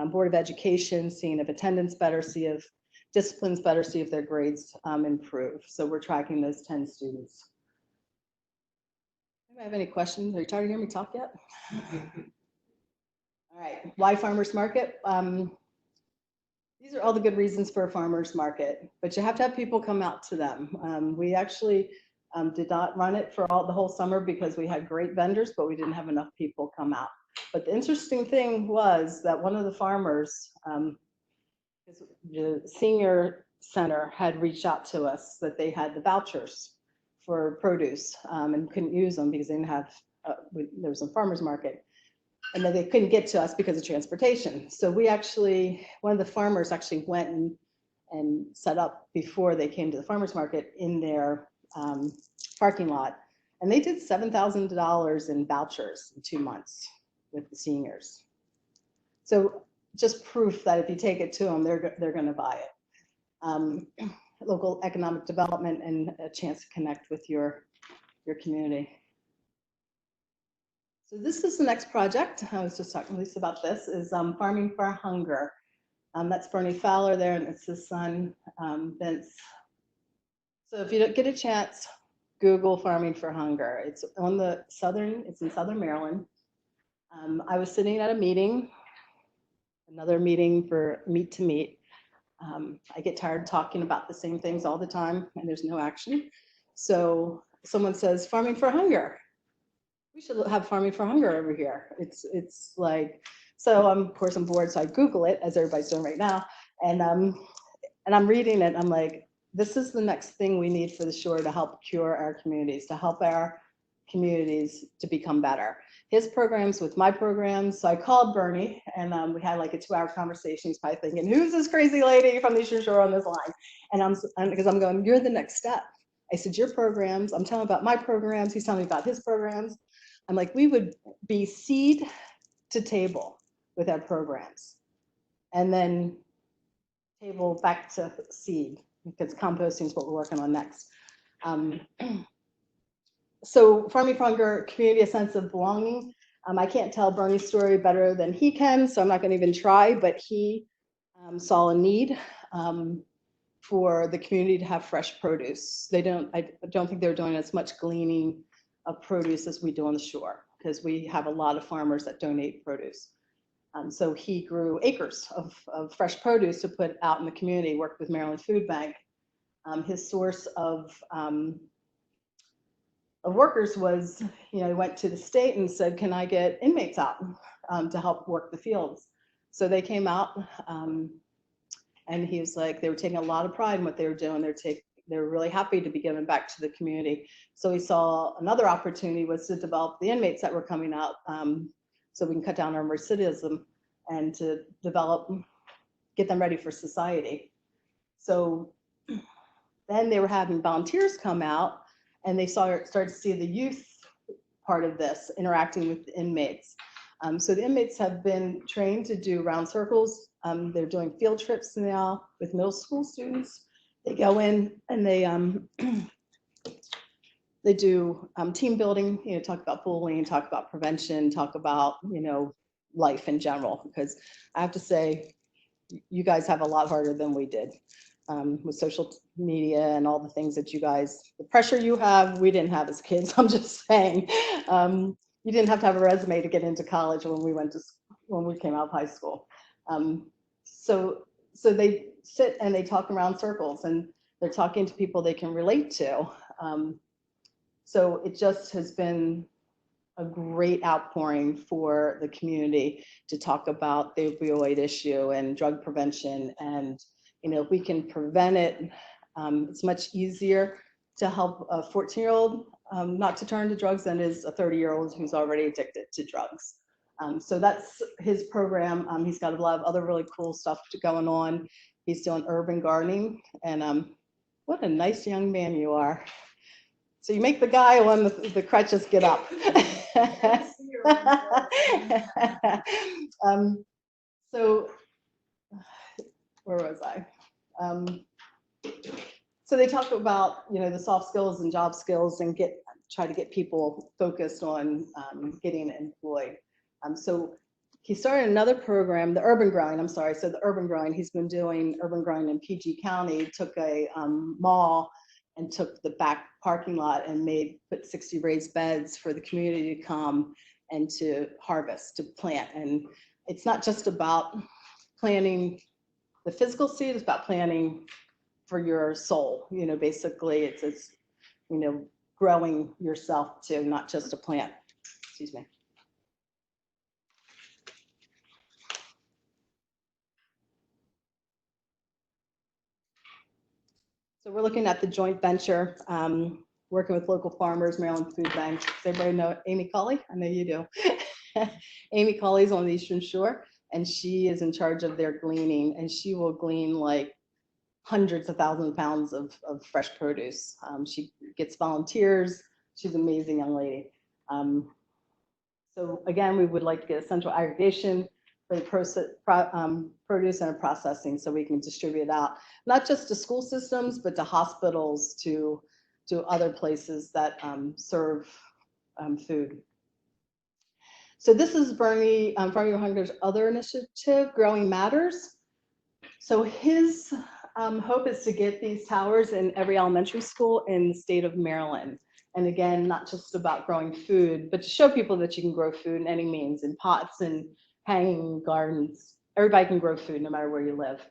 Board of Education, seeing if attendance better, see if disciplines better, see if their grades improve. So we're tracking those 10 students. Do I have any questions? Are you tired of hearing me talk yet? All right, why farmers market? These are all the good reasons for a farmers market, but you have to have people come out to them. We actually did not run it for the whole summer because we had great vendors, but we didn't have enough people come out. But the interesting thing was that one of the farmers, the senior center, had reached out to us that they had the vouchers for produce and couldn't use them because they didn't have, there was a farmer's market, and then they couldn't get to us because of transportation. So we actually, one of the farmers actually went and set up before they came to the farmer's market in their parking lot, and they did $7,000 in vouchers in 2 months with the seniors. So just proof that if you take it to them, they're going to buy it. Local economic development and a chance to connect with your community. So this is the next project. I was just talking to Lisa about this, is Farming for Hunger. That's Bernie Fowler there, and it's his son, Vince. So if you don't get a chance, Google Farming for Hunger. It's on the it's in Southern Maryland. I was sitting at a meeting, another meeting for Meat to Meat. I get tired of talking about the same things all the time, and there's no action. So someone says, Farming for Hunger. We should have Farming for Hunger over here. It's like, so of course I'm bored, so I Google it, as everybody's doing right now, and I'm reading it. I'm like, this is the next thing we need for the shore to help cure our communities, to help our communities to become better. His programs with my programs. So I called Bernie, and we had like a 2-hour conversation. He's probably thinking, who's this crazy lady from the Eastern Shore on this line? Because I'm going, you're the next step. I said, your programs, I'm telling about my programs. He's telling me about his programs. I'm like, we would be seed to table with our programs, and then table back to seed, because composting is what we're working on next. So Farming for Hunger, community, a sense of belonging. I can't tell Bernie's story better than he can, so I'm not going to even try, but he saw a need for the community to have fresh produce. I don't think they're doing as much gleaning of produce as we do on the shore, because we have a lot of farmers that donate produce. So he grew acres of fresh produce to put out in the community, worked with Maryland Food Bank. His source of workers was, he went to the state and said, can I get inmates out to help work the fields? So they came out, and he was like, they were taking a lot of pride in what they were doing. They were really happy to be giving back to the community. So he saw another opportunity was to develop the inmates that were coming out, so we can cut down on recidivism and to get them ready for society. So then they were having volunteers come out, and they started to see the youth part of this, interacting with the inmates. So the inmates have been trained to do round circles. They're doing field trips now with middle school students. They go in and they do team building, talk about bullying, talk about prevention, talk about, life in general, because I have to say, you guys have a lot harder than we did with social media and all the things that the pressure you have, we didn't have as kids. I'm just saying, you didn't have to have a resume to get into college when we came out of high school. So they sit and they talk around circles, and they're talking to people they can relate to. So it just has been a great outpouring for the community to talk about the opioid issue and drug prevention. And, if we can prevent it, it's much easier to help a 14-year-old not to turn to drugs than is a 30-year-old who's already addicted to drugs. So that's his program. He's got a lot of other really cool stuff going on. He's doing urban gardening, and what a nice young man you are. So you make the guy on the crutches get up. So where was I? So they talk about, the soft skills and job skills, and try to get people focused on getting employed. So he started another program, the urban growing, I'm sorry. So the urban growing, he's been doing urban growing in PG County, took a mall and took the back parking lot and put 60 raised beds for the community to come and to harvest, to plant. And it's not just about planting the physical seed, it's about planting for your soul. Basically it's growing yourself too, not just a plant. Excuse me. So we're looking at the joint venture, working with local farmers, Maryland Food Bank. Does everybody know Amy Colley? I know you do. Amy Colley's on the Eastern Shore, and she is in charge of their gleaning, and she will glean like hundreds of thousands of pounds of fresh produce. She gets volunteers. She's an amazing young lady. So again, we would like to get a central aggregation for the produce and processing, so we can distribute it out, not just to school systems, but to hospitals, to other places that serve food. So this is Bernie Farming Your Hunger's other initiative, Growing Matters. So his hope is to get these towers in every elementary school in the state of Maryland. And again, not just about growing food, but to show people that you can grow food in any means, in pots and hanging gardens. Everybody can grow food no matter where you live.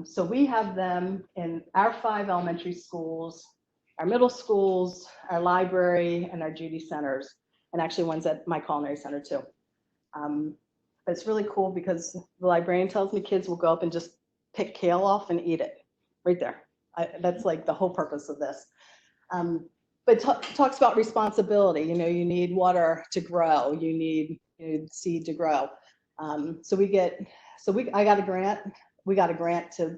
So we have them in our 5 elementary schools, our middle schools, our library, and our Judy centers, and actually one's at my culinary center too. But it's really cool because the librarian tells me kids will go up and just pick kale off and eat it right there. That's like the whole purpose of this. But talks about responsibility. You know, you need water to grow. You need seed to grow. I got a grant. We got a grant to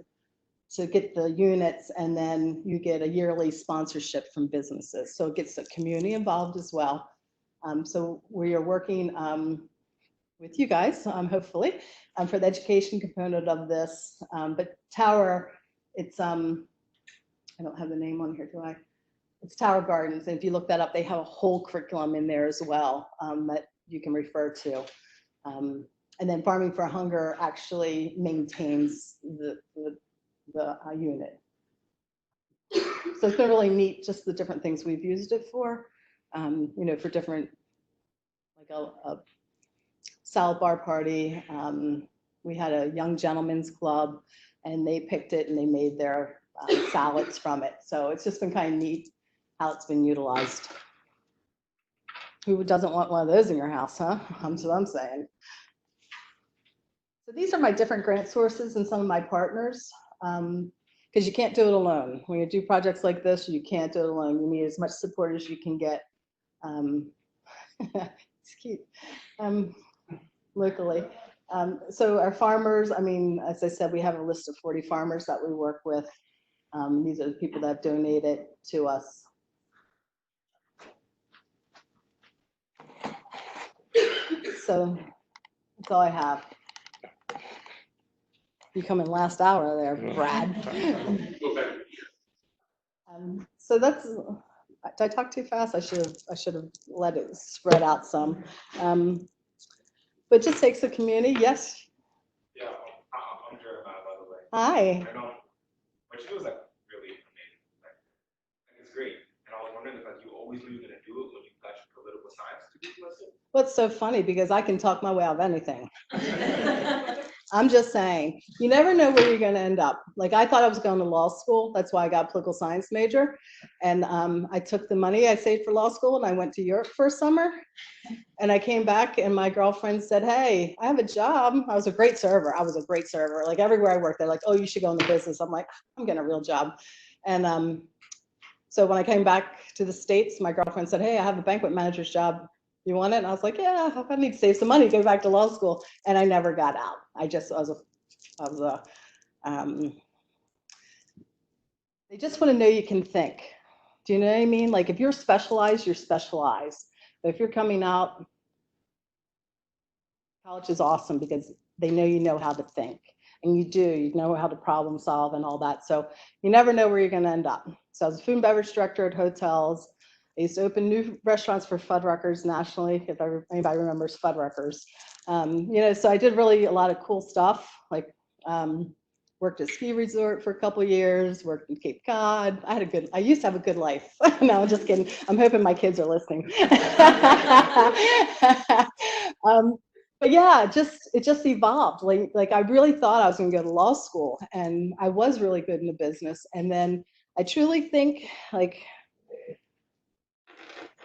get the units, and then you get a yearly sponsorship from businesses. So it gets the community involved as well. So we are working with you guys, hopefully, for the education component of this. But Tower, it's I don't have the name on here, do I? It's Tower Gardens, and if you look that up, they have a whole curriculum in there as well that you can refer to. And then Farming for Hunger actually maintains the unit. So it's been really neat, just the different things we've used it for, for different, like a salad bar party. We had a young gentleman's club, and they picked it and they made their salads from it. So it's just been kind of neat how it's been utilized. Who doesn't want one of those in your house, huh? That's what I'm saying. So these are my different grant sources and some of my partners, because you can't do it alone. When you do projects like this, you can't do it alone. You need as much support as you can get. It's cute. Locally. So our farmers, I mean, as I said, we have a list of 40 farmers that we work with. These are the people that have donated to us. So that's all I have. You come in last hour there, Brad. So that's, did I talk too fast? I should have let it spread out some. But just takes the community, yes. Yeah, I'm Jeremiah, by the way. Hi. I know, but she was like really amazing. Like it's great. And I was wondering if like you always knew you were gonna do it when you got your political science degree lesson. Well, it's so funny because I can talk my way out of anything. I'm just saying, you never know where you're going to end up. Like I thought I was going to law school. That's why I got a political science major. And I took the money I saved for law school and I went to Europe for a summer. And I came back and my girlfriend said, hey, I have a job. I was a great server. Like everywhere I worked, they're like, oh, you should go in the business. I'm like, I'm getting a real job. And so when I came back to the States, my girlfriend said, hey, I have a banquet manager's job. You want it? And I was like, yeah, I need to save some money, go back to law school. And I never got out. They just want to know you can think. Do you know what I mean? Like if you're specialized, you're specialized. But if you're coming out, college is awesome because they know you know how to think. And you know how to problem solve and all that. So you never know where you're going to end up. So I was a food and beverage director at hotels. I used to open new restaurants for Fuddruckers nationally, if anybody remembers Fuddruckers. So I did really a lot of cool stuff, like worked at ski resort for a couple of years, worked in Cape Cod. I used to have a good life. No, I'm just kidding. I'm hoping my kids are listening. But yeah, it just evolved. Like I really thought I was going to go to law school, and I was really good in the business. And then I truly think like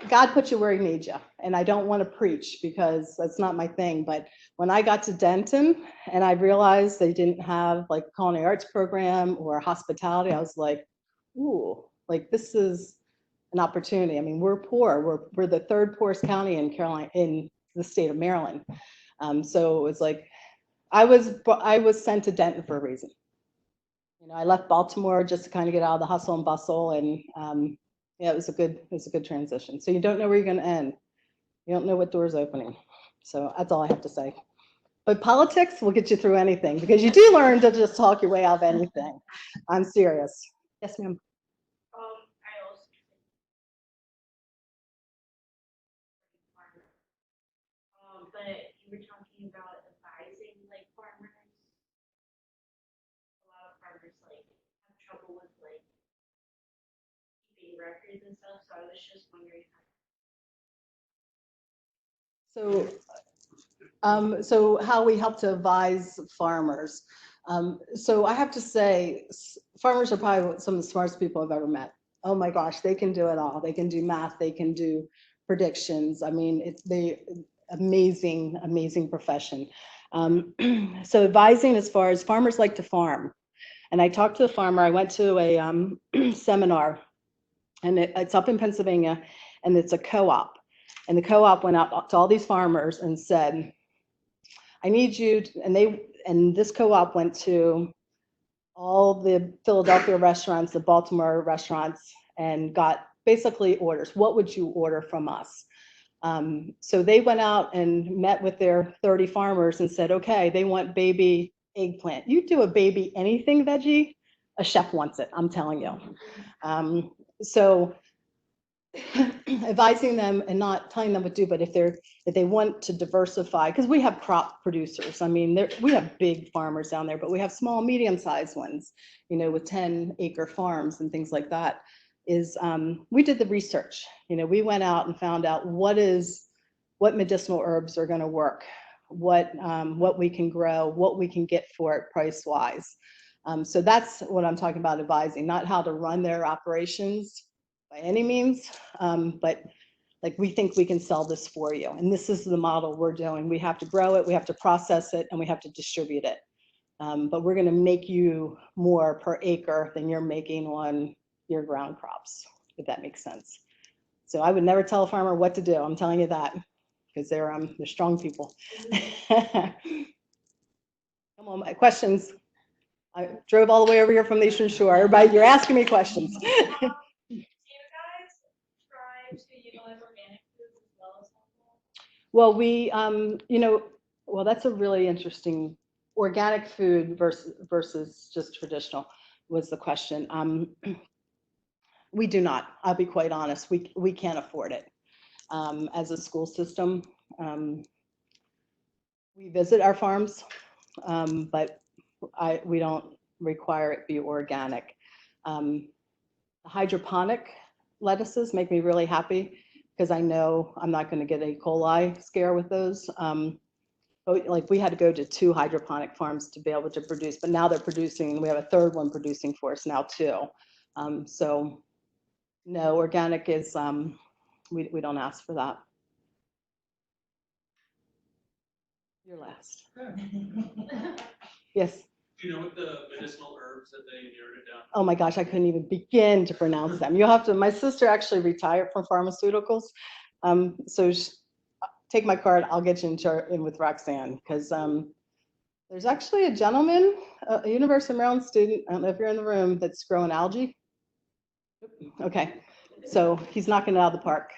God put you where he needs you. And I don't want to preach because that's not my thing. But when I got to Denton and I realized they didn't have like a culinary arts program or hospitality, I was like, ooh, like this is an opportunity. I mean, we're poor. We're the 3rd poorest county in the state of Maryland. So it was like, I was sent to Denton for a reason. I left Baltimore just to kind of get out of the hustle and bustle, and yeah, it was a good transition. So you don't know where you're going to end. You don't know what door's opening. So that's all I have to say. But politics will get you through anything because you do learn to just talk your way out of anything. I'm serious. Yes, ma'am. I also but you were talking about advising like farmers. A lot of farmers like have trouble with like keeping records and stuff. So I was just wondering So how we help to advise farmers. So I have to say, farmers are probably some of the smartest people I've ever met. Oh my gosh, they can do it all. They can do math, they can do predictions. I mean, it's amazing, amazing profession. So advising as far as farmers like to farm. And I talked to the farmer, I went to a seminar, and it's up in Pennsylvania, and it's a co-op. And the co-op went out to all these farmers and said, I need you to, and this co-op went to all the Philadelphia restaurants, the Baltimore restaurants, and got basically orders. What would you order from us? So they went out and met with their 30 farmers and said, okay, they want baby eggplant. You do a baby anything veggie, a chef wants it, I'm telling you. So advising them and not telling them what to do, but if they want to diversify, because we have crop producers. I mean, we have big farmers down there, but we have small, medium-sized ones, you know, with 10-acre farms and things like that. We did the research. You know, we went out and found out what medicinal herbs are going to work, what we can grow, what we can get for it price-wise. So that's what I'm talking about advising, not how to run their operations by any means, but like we think we can sell this for you. And this is the model we're doing. We have to grow it, we have to process it, and we have to distribute it. But we're gonna make you more per acre than you're making on your ground crops, if that makes sense. So I would never tell a farmer what to do, I'm telling you that, because they're strong people. Come on, my questions. I drove all the way over here from the Eastern Shore. Everybody, you're asking me questions. do you guys try to utilize organic foods as well as Well, well, that's a really interesting, organic food versus just traditional was the question. We do not, I'll be quite honest, we can't afford it. As a school system, we visit our farms, but we don't require it be organic. Hydroponic lettuces make me really happy because I know I'm not going to get a E. coli scare with those. But like we had to go to 2 hydroponic farms to be able to produce, but now they're producing, we have a 3rd one producing for us now too. So no, organic is, we don't ask for that. You're last. Yes. Do you know what the medicinal herbs that they narrowed it down? Oh my gosh, I couldn't even begin to pronounce them. You'll have to, my sister actually retired from pharmaceuticals. So take my card, I'll get you in with Roxanne, because there's actually a gentleman, a University of Maryland student, I don't know if you're in the room, that's growing algae. Okay, so he's knocking it out of the park.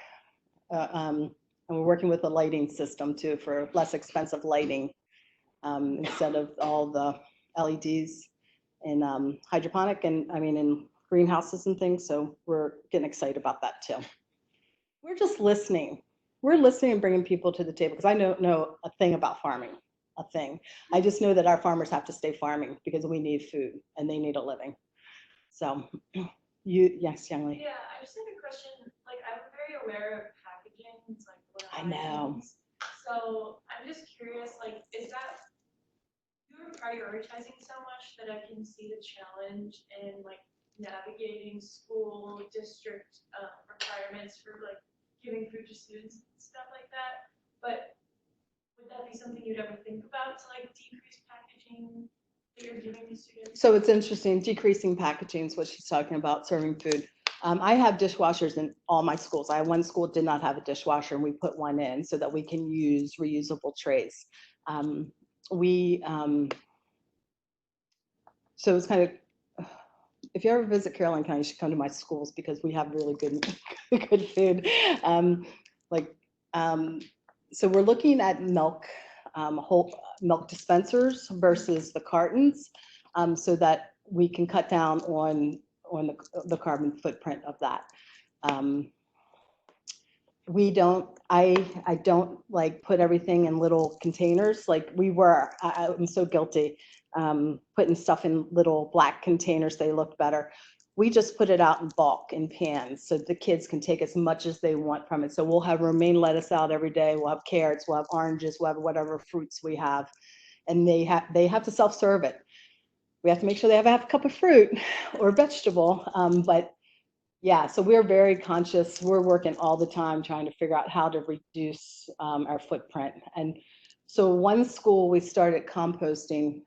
And we're working with a lighting system too for less expensive lighting instead of all the LEDs in hydroponic and in greenhouses and things. So we're getting excited about that too. We're just listening. We're listening and bringing people to the table because I don't know a thing about farming, a thing. I just know that our farmers have to stay farming because we need food and they need a living. So yes, young lady. Yeah, I just have a question. Like, I'm very aware of packaging. It's like what I know. means. So I'm just curious, like, is that you're prioritizing so much that I can see the challenge in like navigating school district requirements for like giving food to students and stuff like that. But would that be something you'd ever think about to like decrease packaging that you're giving to students? So it's interesting, decreasing packaging is what she's talking about, serving food. I have dishwashers in all my schools. I have one school did not have a dishwasher and we put one in so that we can use reusable trays. So it's kind of, if you ever visit Caroline County, you should come to my schools because we have really good, good food. So we're looking at milk. whole milk dispensers versus the cartons, so that we can cut down on the carbon footprint of that. I don't like put everything in little containers like we were. I'm so guilty putting stuff in little black containers. They look better. We just put it out in bulk in pans so the kids can take as much as they want from it. So we'll have romaine lettuce out every day. We'll have carrots, we'll have oranges, we'll have whatever fruits we have. And they have to self-serve it. We have to make sure they have a half cup of fruit or vegetable. But yeah, so we're very conscious. We're working all the time trying to figure out how to reduce our footprint. And so one school we started composting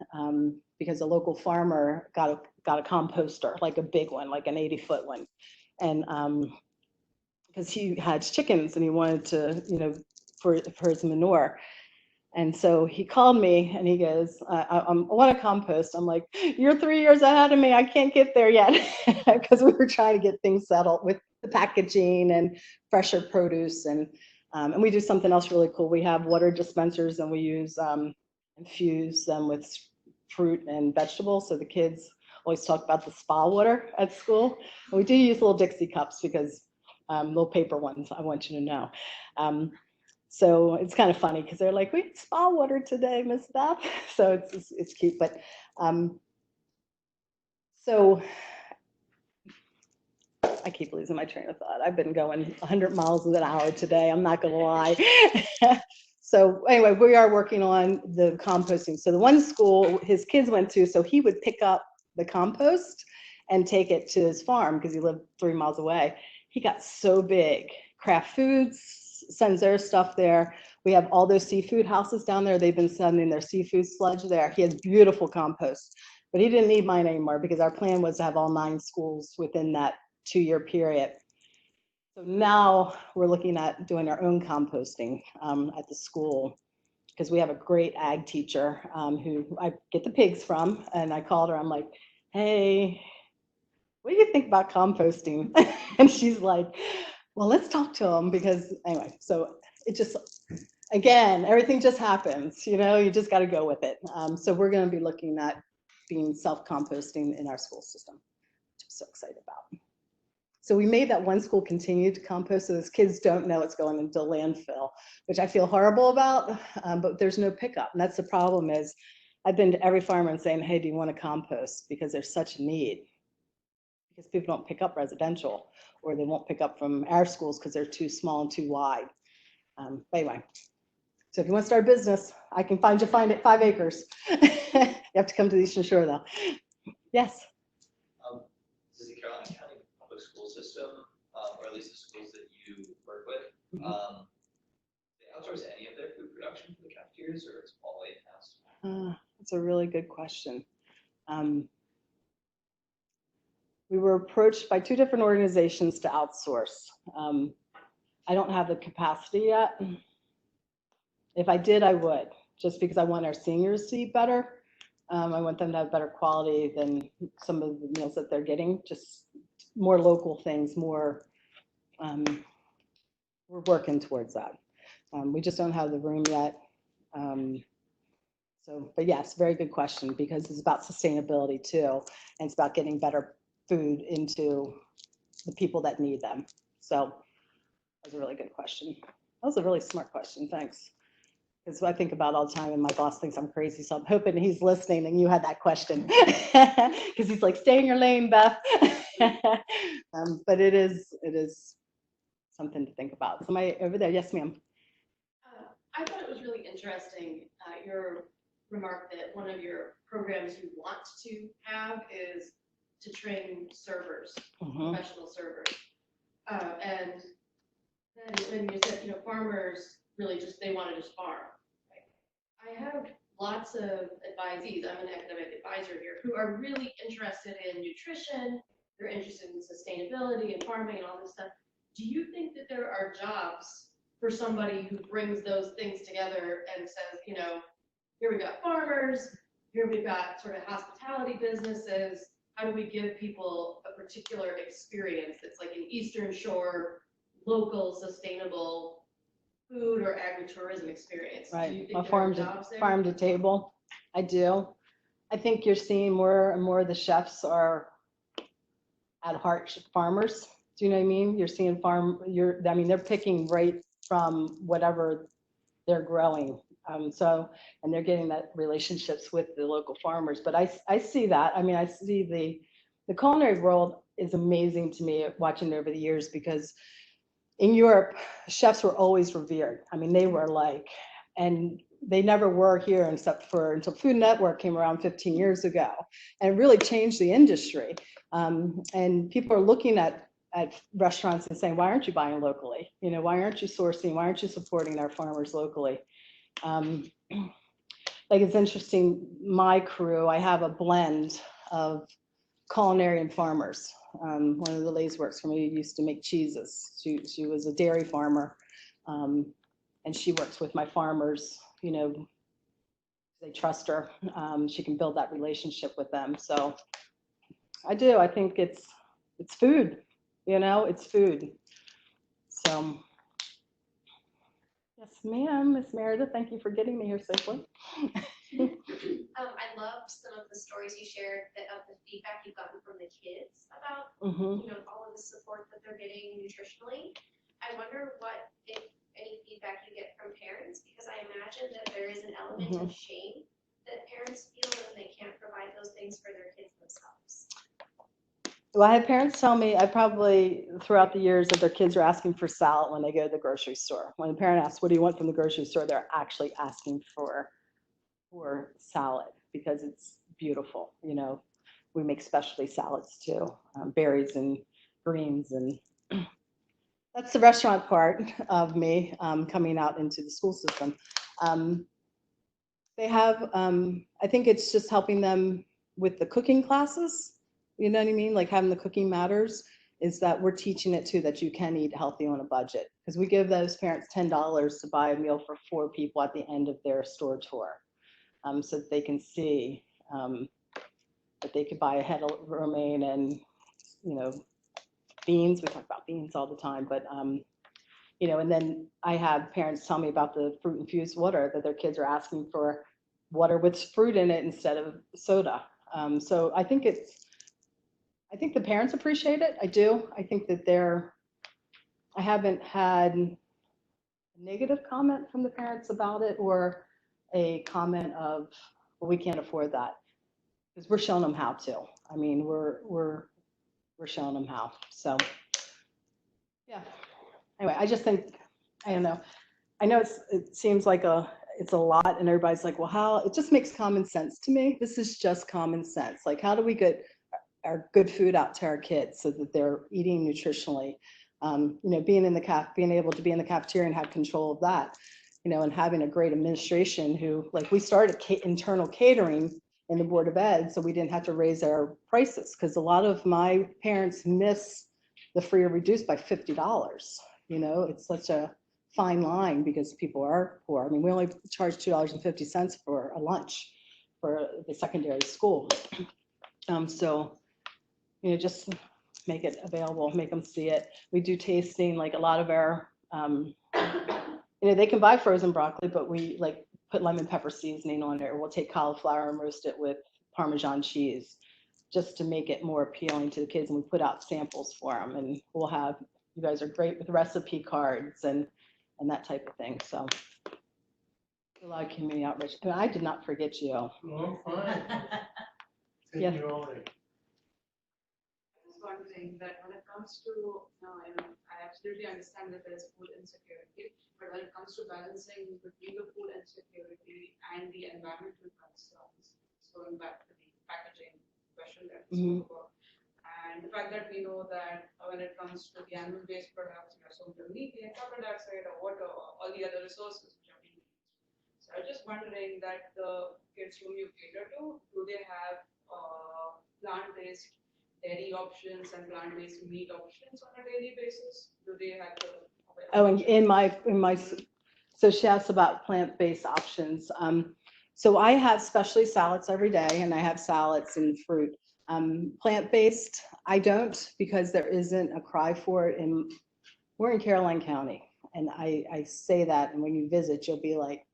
because a local farmer got a composter, like a big one, like an 80-foot one. And because he had chickens and he wanted to, for his manure. And so he called me and he goes, I want to compost. I'm like, you're 3 years ahead of me. I can't get there yet because we were trying to get things settled with the packaging and fresher produce. And we do something else really cool. We have water dispensers and we use infuse them with fruit and vegetables. So the kids always talk about the spa water at school. And we do use little Dixie cups because little paper ones, I want you to know. So it's kind of funny because they're like, we had spa water today, Miss Beth. So it's cute. But so I keep losing my train of thought. I've been going 100 miles an hour today. I'm not going to lie. So anyway, we are working on the composting. So the one school his kids went to, so he would pick up the compost and take it to his farm because he lived 3 miles away. He got so big. Kraft Foods sends their stuff there. We have all those seafood houses down there. They've been sending their seafood sludge there. He has beautiful compost, but he didn't need mine anymore because our plan was to have all 9 schools within that 2-year period. So now we're looking at doing our own composting at the school because we have a great ag teacher who I get the pigs from. And I called her, I'm like, hey, what do you think about composting? And she's like, well, let's talk to him because anyway, so it just, again, everything just happens, you just got to go with it. So we're going to be looking at being self-composting in our school system, which I'm so excited about. So we made that one school continue to compost so those kids don't know it's going into landfill, which I feel horrible about, but there's no pickup. And that's the problem is I've been to every farmer and saying, hey, do you want to compost? Because there's such a need. Because people don't pick up residential or they won't pick up from our schools because they're too small and too wide. But anyway, so if you want to start a business, I can find it 5 acres. You have to come to the Eastern Shore though. Yes. This is the Carolina County public school system, or at least the schools that you work with. They outsource any of their food production for the cafeterias, or it's all in-house? That's a really good question. We were approached by 2 different organizations to outsource. I don't have the capacity yet. If I did, I would, just because I want our seniors to eat better. I want them to have better quality than some of the meals that they're getting, just more local things, more, we're working towards that. We just don't have the room yet. But yes, very good question, because it's about sustainability too, and it's about getting better food into the people that need them. So that's a really good question. That was a really smart question, thanks. Because I think about all the time and my boss thinks I'm crazy, so I'm hoping he's listening and you had that question. Because he's like, stay in your lane, Beth. But it is something to think about. Somebody over there, yes ma'am. I thought it was really interesting, your remark that one of your programs you want to have is to train servers, professional servers. And then when you said, farmers really they want to just farm. Right? I have lots of advisees, I'm an academic advisor here, who are really interested in nutrition, they're interested in sustainability and farming and all this stuff. Do you think that there are jobs for somebody who brings those things together and says, here we got farmers, here we've got sort of hospitality businesses, how do we give people a particular experience that's like an Eastern Shore, local, sustainable food or agritourism experience. Do you Right, think a there are farm jobs there? to table. I do. I think you're seeing more and more of the chefs are at heart farmers. Do you know what I mean? You're seeing I mean, they're picking right from whatever they're growing. And they're getting that relationships with the local farmers. But I see that. I mean, I see the culinary world is amazing to me watching it over the years, because in Europe, chefs were always revered. I mean, they were like, and they never were here except for until Food Network came around 15 years ago, and it really changed the industry. And people are looking at restaurants and saying, why aren't you buying locally? You know, why aren't you sourcing? Why aren't you supporting our farmers locally? Like, it's interesting, my crew, I have a blend of culinary and farmers. One of the ladies works for me, used to make cheeses. She was a dairy farmer, and she works with my farmers. You know, they trust her. She can build that relationship with them. So I do. I think it's food. You know, it's food. So yes, ma'am, Miss Meredith. Thank you for getting me here safely. I loved some of the stories you shared of the feedback you've gotten from the kids about, all of the support that they're getting nutritionally. I wonder what, if any, feedback you get from parents, because I imagine that there is an element of shame that parents feel when they can't provide those things for their kids themselves. Well, I have parents tell me, I probably throughout the years, that their kids are asking for salad when they go to the grocery store. When a parent asks, what do you want from the grocery store? They're actually asking for salad, because it's beautiful. You know, we make specialty salads too, berries and greens, and that's the restaurant part of me coming out into the school system. They have, I think it's just helping them with the cooking classes. You know what I mean? Like, having the Cooking Matters, is that we're teaching it too, that you can eat healthy on a budget, because we give those parents $10 to buy a meal for 4 people at the end of their store tour. So that they can see that they could buy a head of romaine and, beans. We talk about beans all the time, but, and then I have parents tell me about the fruit infused water, that their kids are asking for water with fruit in it instead of soda. So I think the parents appreciate it. I do. I think that I haven't had a negative comment from the parents about it, or a comment of, well, we can't afford that, because we're showing them how to. I mean, we're showing them how. So yeah. Anyway, I just think, I don't know. I know it seems like it's a lot, and everybody's like, well, how? It just makes common sense to me. This is just common sense. Like, how do we get our good food out to our kids so that they're eating nutritionally? Being able to be in the cafeteria and have control of that, and having a great administration who, like, we started internal catering in the Board of Ed, so we didn't have to raise our prices, because a lot of my parents miss the free or reduced by $50. It's such a fine line, because people are poor. I mean, we only charge $2.50 for a lunch for the secondary school. So, just make it available, make them see it. We do tasting, like a lot of our, they can buy frozen broccoli, but we like put lemon pepper seasoning on it. Or we'll take cauliflower and roast it with Parmesan cheese, just to make it more appealing to the kids. And we put out samples for them, and you guys are great with recipe cards and that type of thing. So a lot of community outreach. And I did not forget you. Oh, fine. Yeah. Take it away. Wondering that when it comes to, I absolutely understand that there's food insecurity, but when it comes to balancing between the food insecurity and the environmental concerns, going back to the packaging question that we spoke about, and the fact that we know that when it comes to the animal-based products, so the methane, carbon dioxide, or water, or all the other resources which are being used. So I'm just wondering that the kids whom you cater to, do they have plant-based dairy options and plant-based meat options on a daily basis? Do they have the? Oh, and in my, so she asked about plant-based options. So I have specialty salads every day, and I have salads and fruit. Plant-based, I don't, because there isn't a cry for it. And we're in Caroline County, And I say that, and when you visit, you'll be like,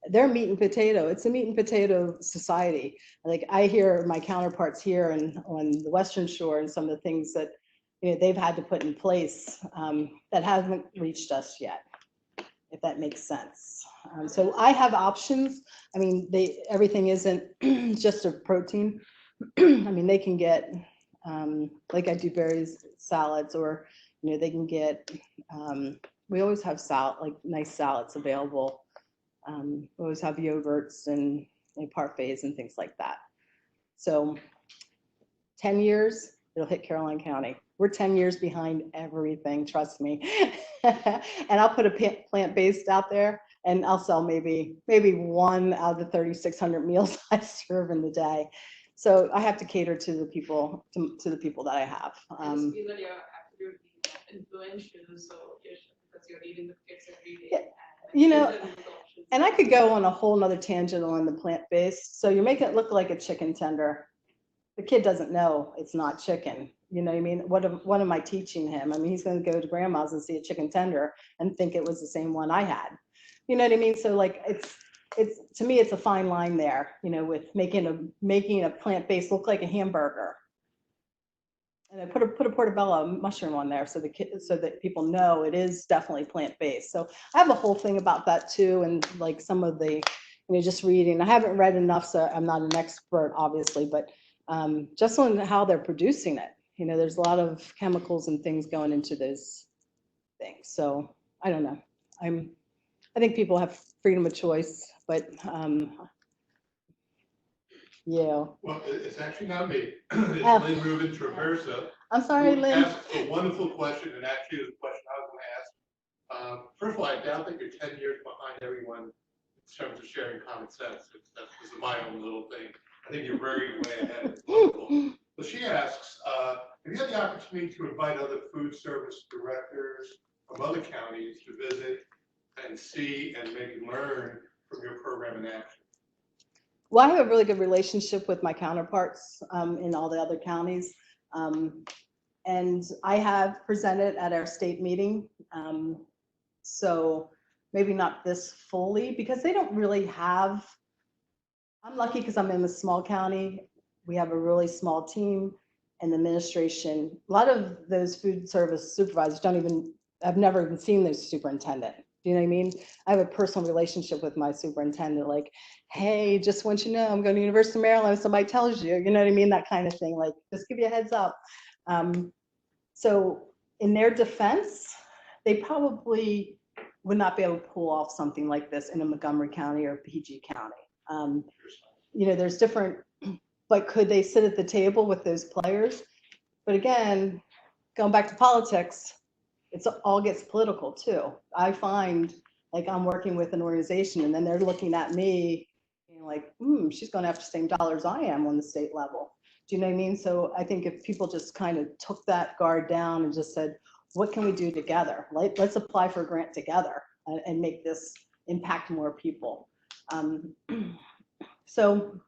they're meat and potato. It's a meat and potato society. Like I hear my counterparts here and on the Western Shore and some of the things that they've had to put in place that haven't reached us yet, if that makes sense. So I have options. I mean, everything isn't just a protein. I mean, they can get like I do berries salads, or they can get. We always have like nice salads available. We always have yogurts and parfaits and things like that. So 10 years, it'll hit Caroline County. We're 10 years behind everything, trust me. And I'll put a plant-based out there, and I'll sell maybe one out of the 3,600 meals I serve in the day. So I have to cater to the people, to the people that I have. I just feel that you're absolutely influential, so because you're eating with kids every day. Yeah. And I could go on a whole nother tangent on the plant-based. So you're making it look like a chicken tender. The kid doesn't know it's not chicken. You know what I mean? What am I teaching him? I mean, he's going to go to grandma's and see a chicken tender and think it was the same one I had. You know what I mean? So like it's to me, it's a fine line there, with making a plant-based look like a hamburger. And I put a portobello mushroom on there so that people know it is definitely plant-based. So I have a whole thing about that too, and like some of the, just reading. I haven't read enough, so I'm not an expert, obviously, but just on how they're producing it. There's a lot of chemicals and things going into those things. So I don't know. I think people have freedom of choice, but yeah. Well, it's actually not me. It's Lynn Rubin Traversa. I'm sorry, Lynn. Asked a wonderful question, and actually the question I was going to ask. First of all, I doubt that you're 10 years behind everyone in terms of sharing common sense. This is my own little thing. I think you're very way ahead. It's wonderful. But she asks, have you had the opportunity to invite other food service directors from other counties to visit and see and maybe learn from your program in action? Well, I have a really good relationship with my counterparts in all the other counties. And I have presented at our state meeting. So maybe not this fully, because they don't really have, I'm lucky because I'm in a small county. We have a really small team and administration. A lot of those food service supervisors I've never even seen their superintendent. Do you know what I mean? I have a personal relationship with my superintendent, like, hey, just want you to know, I'm going to University of Maryland. If somebody tells you, you know what I mean? That kind of thing, like, just give you a heads up. So in their defense, they probably would not be able to pull off something like this in a Montgomery County or PG County. There's different, but could they sit at the table with those players? But again, going back to politics, it all gets political too. I find like I'm working with an organization and then they're looking at me like, she's going after the same dollars I am on the state level. Do you know what I mean? So I think if people just kind of took that guard down and just said, what can we do together? Let's apply for a grant together and make this impact more people. So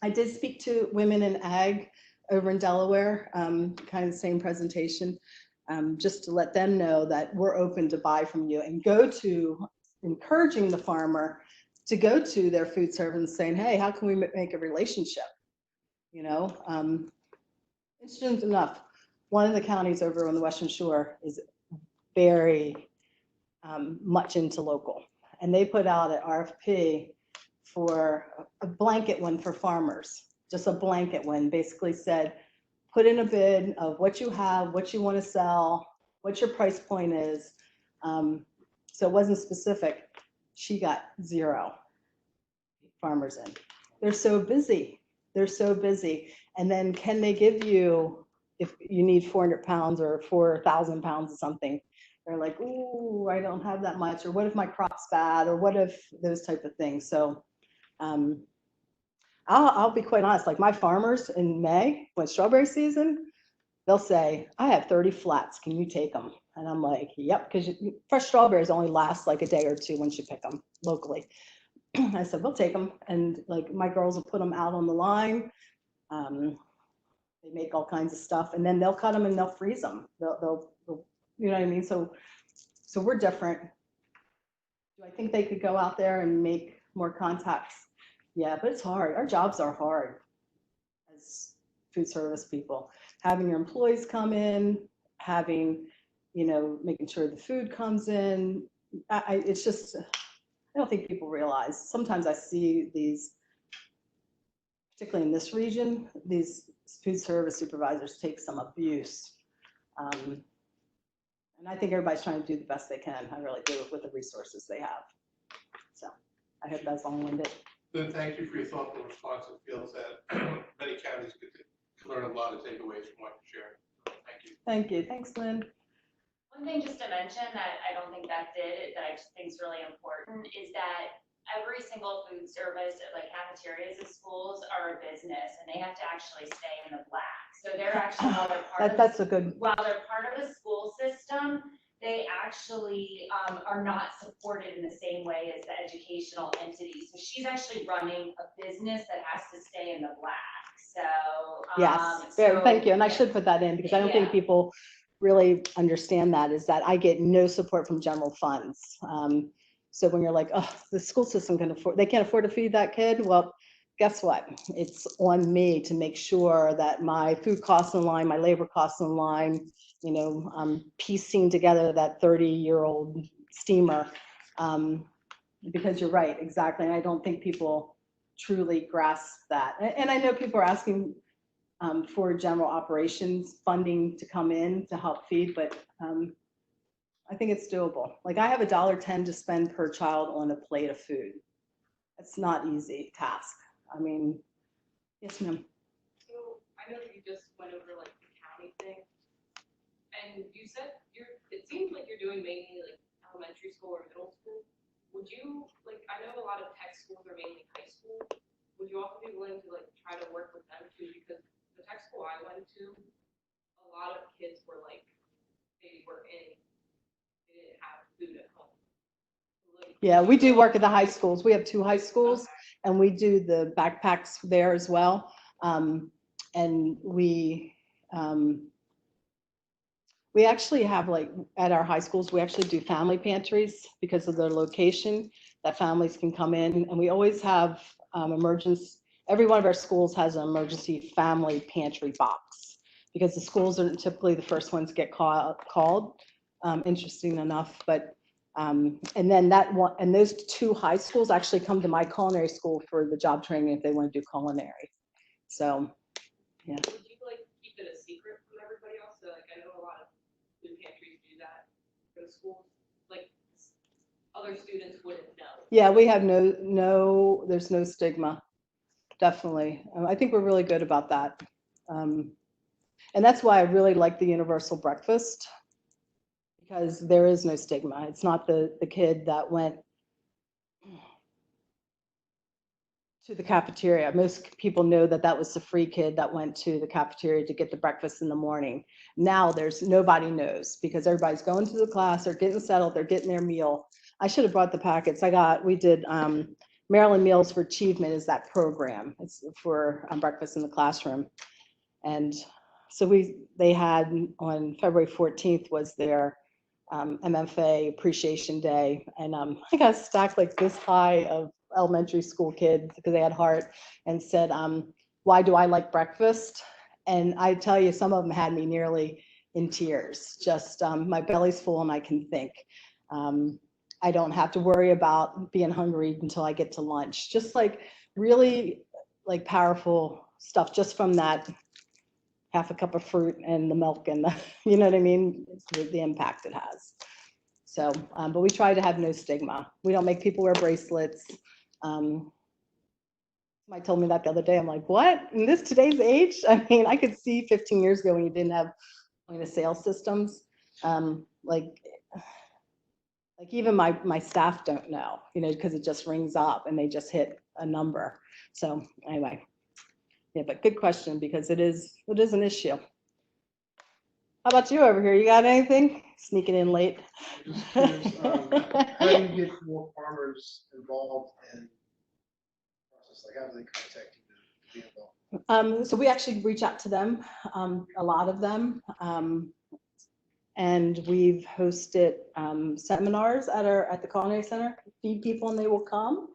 I did speak to women in ag over in Delaware, kind of the same presentation. Just to let them know that we're open to buy from you and go to encouraging the farmer to go to their food service and saying, hey, how can we make a relationship? Interesting enough, one of the counties over on the Western Shore is very much into local. And they put out an RFP for a blanket one for farmers, just a blanket one, basically said, put in a bid of what you have, what you want to sell, what your price point is. So it wasn't specific. She got 0 farmers in. They're so busy. They're so busy. And then can they give you, if you need 400 pounds or 4,000 pounds of something, they're like, ooh, I don't have that much. Or what if my crop's bad? Or what if those type of things? So I'll be quite honest, like my farmers in May, when strawberry season, they'll say, I have 30 flats, can you take them? And I'm like, yep, because fresh strawberries only last like a day or two once you pick them locally. I said, we'll take them. And like my girls will put them out on the line. They make all kinds of stuff and then they'll cut them and they'll freeze them. They'll you know what I mean? So So we're different. Do I think they could go out there and make more contacts? Yeah, but it's hard. Our jobs are hard as food service people. Having your employees come in, having, making sure the food comes in. It's just, I don't think people realize. Sometimes I see these, particularly in this region, these food service supervisors take some abuse. And I think everybody's trying to do the best they can. I really do with the resources they have. So I hope that's long-winded. Then thank you for your thoughtful response. It feels that many counties could learn a lot of takeaways from what you shared. Thank you. Thank you. Thanks, Lynn. One thing just to mention that I don't think Beth did, that I just think is really important, is that every single food service, like cafeterias at schools, are a business, and they have to actually stay in the black. So they're actually, while they're part of the school system, they actually are not supported in the same way as the educational entity. So she's actually running a business that has to stay in the black. So yes, thank you. And I should put that in because I don't think people really understand that, is that I get no support from general funds. So when you're like, oh, the school system they can't afford to feed that kid. Well, guess what? It's on me to make sure that my food costs in line, my labor costs in line, I'm piecing together that 30-year-old steamer. Because you're right, exactly. And I don't think people truly grasp that. And I know people are asking for general operations funding to come in to help feed, but I think it's doable. Like I have $1.10 to spend per child on a plate of food. It's not easy task. I mean, yes, ma'am. So I know that you just went over like the county thing, and you said it seems like you're doing mainly like elementary school or middle school. Would you I know a lot of tech schools are mainly high school. Would you also be willing to try to work with them too? Because the tech school I went to, a lot of kids were they didn't have food at home. Yeah, we do work at the high schools. We have 2 high schools, and we do the backpacks there as well. And we actually have at our high schools, we actually do family pantries because of their location, that families can come in. And we always have every one of our schools has an emergency family pantry box because the schools are typically the first ones to get called, interesting enough. But and then and those 2 high schools actually come to my culinary school for the job training if they want to do culinary. So, yeah. Would you keep it a secret from everybody else? So I know a lot of food pantries do that for the schools. Other students wouldn't know. Yeah, we have there's no stigma. Definitely. I think we're really good about that. And that's why I really like the universal breakfast, because there is no stigma. It's not the kid that went to the cafeteria. Most people know that was the free kid that went to the cafeteria to get the breakfast in the morning. Now nobody knows because everybody's going to the class, they're getting settled, they're getting their meal. I should have brought the packets. We did Maryland Meals for Achievement is that program. It's for breakfast in the classroom. And so they had on February 14th was their MFA Appreciation Day. And I got stacked like this high of elementary school kids because they had heart and said, why do I like breakfast? And I tell you, some of them had me nearly in tears. Just my belly's full and I can think. I don't have to worry about being hungry until I get to lunch. Just really powerful stuff just from that half a cup of fruit and the milk and you know what I mean? It's the impact it has. So, but we try to have no stigma. We don't make people wear bracelets. Somebody told me that the other day. I'm like, what? In today's age? I mean, I could see 15 years ago when you didn't have point of sale systems. Even my staff don't know, because it just rings up and they just hit a number. So anyway, yeah, but good question because it is an issue. How about you over here? You got anything? Sneaking in late. Just curious, how do you get more farmers involved in the process? How do they contact you to be involved? So we actually reach out to them, a lot of them. And we've hosted seminars at the Culinary Center, feed people, and they will come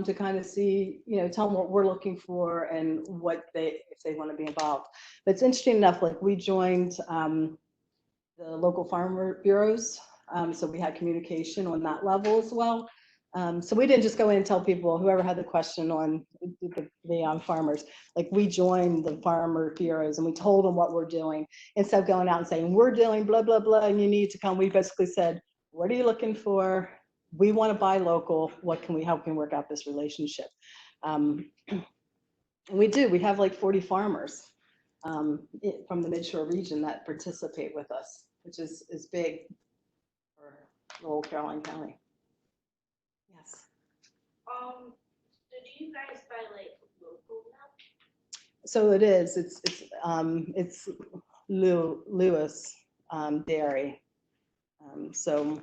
to kind of see, tell them what we're looking for and if they want to be involved. But it's interesting enough, like we joined the local farmer bureaus, so we had communication on that level as well. So we didn't just go in and tell people, whoever had the question on the farmers, like we joined the farmer bureaus and we told them what we're doing instead of going out and saying, we're doing blah, blah, blah, and you need to come. We basically said, what are you looking for? We want to buy local. How can we work out this relationship? And we do. We have like 40 farmers from the Midshore region that participate with us, which is big for rural Caroline County. Yes. So do you guys buy like local milk? So it is. It's Lewis Dairy. So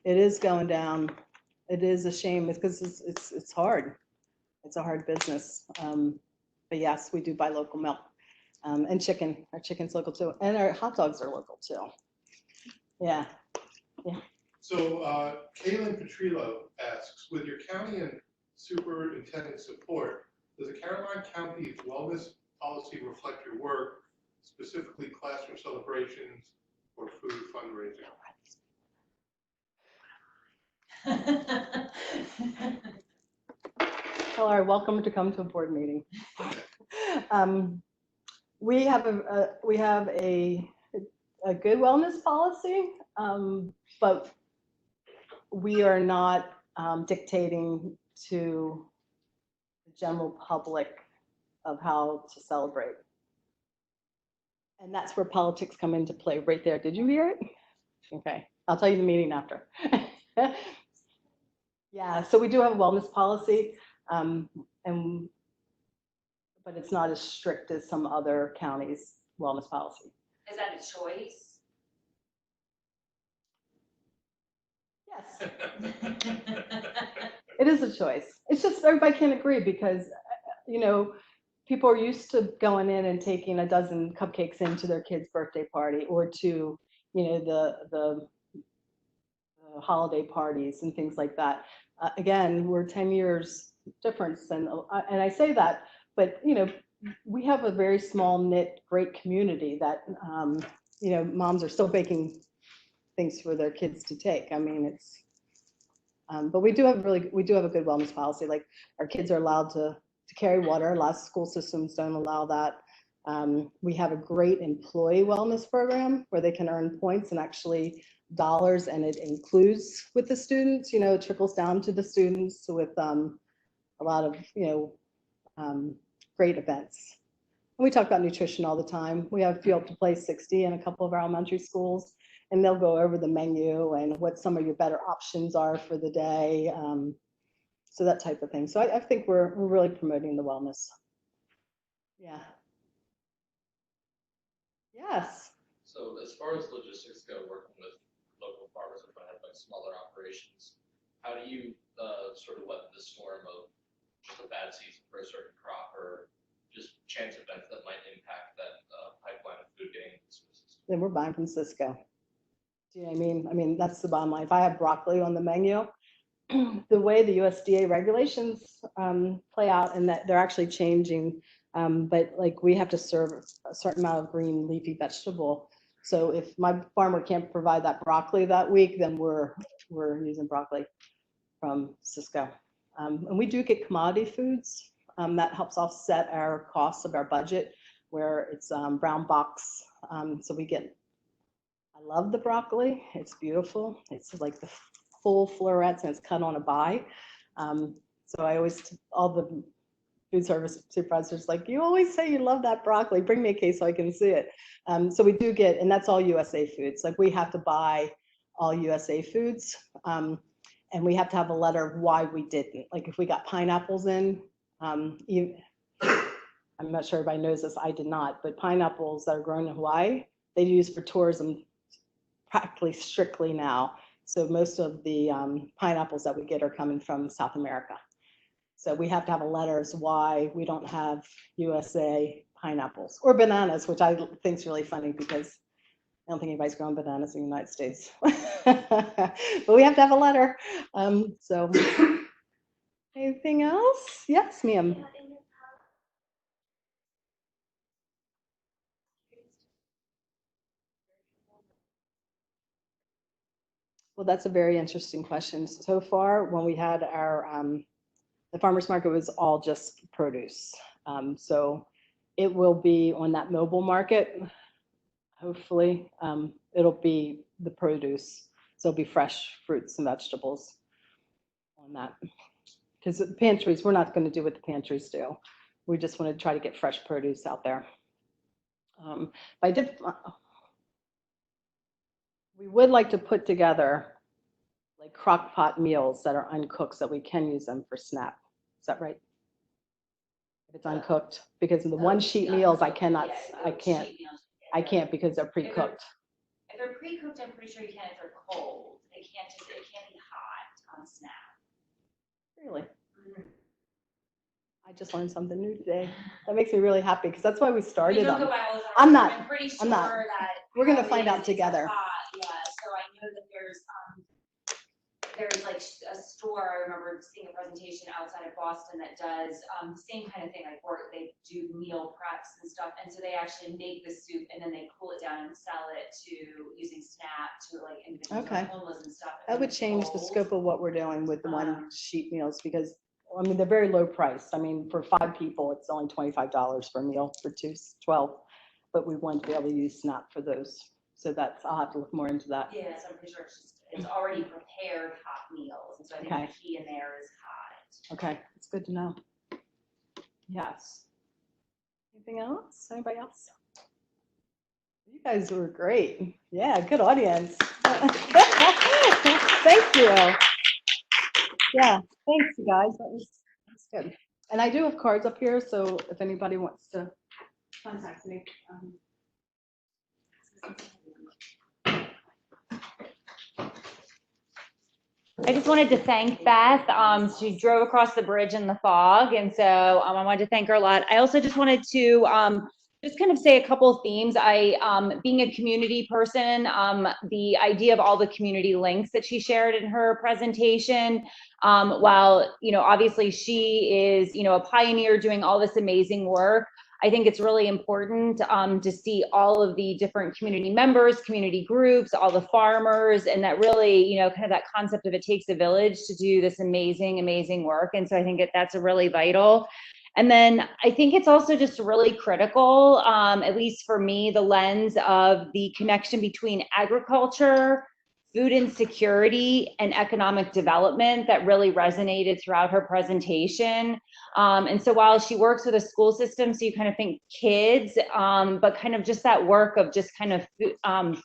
it is going down. It is a shame because it's hard. It's a hard business. But yes, we do buy local milk and chicken. Our chicken's local too, and our hot dogs are local too. Yeah. So Kaylin Petrillo asks, with your county and superintendent support, does the Caroline County wellness policy reflect your work, specifically classroom celebrations or food fundraising? Hello, welcome to come to a board meeting. We have a good wellness policy, but we are not dictating to the general public of how to celebrate. And that's where politics come into play right there. Did you hear it? Okay, I'll tell you the meeting after. Yeah, so we do have a wellness policy, but it's not as strict as some other counties' wellness policy. Is that a choice? Yes. It is a choice. It's just everybody can't agree because, people are used to going in and taking a dozen cupcakes into their kid's birthday party or to, the holiday parties and things like that. Again, we're 10 years difference, and I say that, but we have a very small knit, great community that moms are still baking things for their kids to take. I mean, it's, but we do have a good wellness policy. Like our kids are allowed to carry water. A lot of school systems don't allow that. We have a great employee wellness program where they can earn points and actually dollars, and it includes with the students, it trickles down to the students with a lot of, great events. And we talk about nutrition all the time. We have Field to Play 60 in a couple of our elementary schools, and they'll go over the menu and what some of your better options are for the day. So that type of thing. So I think we're really promoting the wellness. Yeah. Yes. So as far as logistics go, working with local farmers or have like smaller operations, how do you sort of weather the storm of just a bad season for a certain crop or just chance events that might impact that pipeline of food getting into the system? Then we're buying from Cisco. Do you know what I mean? I mean, that's the bottom line. If I have broccoli on the menu, the way the USDA regulations play out, and that they're actually changing, but like we have to serve a certain amount of green leafy vegetable. So if my farmer can't provide that broccoli that week, then we're using broccoli from Cisco. And we do get commodity foods that helps offset our costs of our budget, where it's brown box. So we get, I love the broccoli. It's beautiful. It's like the full florets and it's cut on a buy. So I always, all the food service supervisors like, you always say you love that broccoli, bring me a case so I can see it. So we do get, and that's all USA foods. Like we have to buy all USA foods. And we have to have a letter of why we didn't. Like if we got pineapples in, I'm not sure everybody knows this, I did not, but pineapples that are grown in Hawaii, they use for tourism practically strictly now. So most of the pineapples that we get are coming from South America. So we have to have a letter as why we don't have USA pineapples or bananas, which I think is really funny because I don't think anybody's growing bananas in the United States. But we have to have a letter. So anything else? Yes, ma'am. Well, that's a very interesting question. So far, when we had our, the farmer's market was all just produce. So it will be on that mobile market. Hopefully, it'll be the produce. So it'll be fresh fruits and vegetables on that. Because the pantries, we're not going to do what the pantries do. We just want to try to get fresh produce out there. We would like to put together like crock pot meals that are uncooked so we can use them for SNAP. Is that right? If it's uncooked, because in the one sheet meals, I can't because they're pre-cooked. If they're pre-cooked, I'm pretty sure you can if they're cold. It can't be hot on SNAP. Really? I just learned something new today. That makes me really happy because that's why we started them. I'm not. We're going to find out together. Yeah, so I know that there's like a store, I remember seeing a presentation outside of Boston that does the same kind of thing, like they do meal preps and stuff, and so they actually make the soup and then they cool it down and sell it using SNAP to like individuals who are homeless and stuff. That would change the scope of what we're doing with the one sheet meals because, I mean, they're very low priced. I mean, for 5 people, it's only $25 for a meal, for 2, 12, but we want to be able to use SNAP for those. So I'll have to look more into that. Yeah, so I'm pretty sure it's already prepared hot meals. And so I think the key in there is hot. Okay, it's good to know. Yes. Anything else? Anybody else? You guys were great. Yeah, good audience. Thank you. Yeah, thanks, you guys. That's good. And I do have cards up here, so if anybody wants to contact me. I just wanted to thank Beth. She drove across the bridge in the fog, and so I wanted to thank her a lot. I also just wanted to just kind of say a couple of themes. Being a community person, the idea of all the community links that she shared in her presentation, while, obviously she is, a pioneer doing all this amazing work, I think it's really important to see all of the different community members, community groups, all the farmers, and that really, kind of that concept of it takes a village to do this amazing, amazing work. And so I think that's a really vital. And then I think it's also just really critical, at least for me, the lens of the connection between agriculture, food insecurity, and economic development that really resonated throughout her presentation. And so while she works with a school system, so you kind of think kids, but kind of just that work of just kind of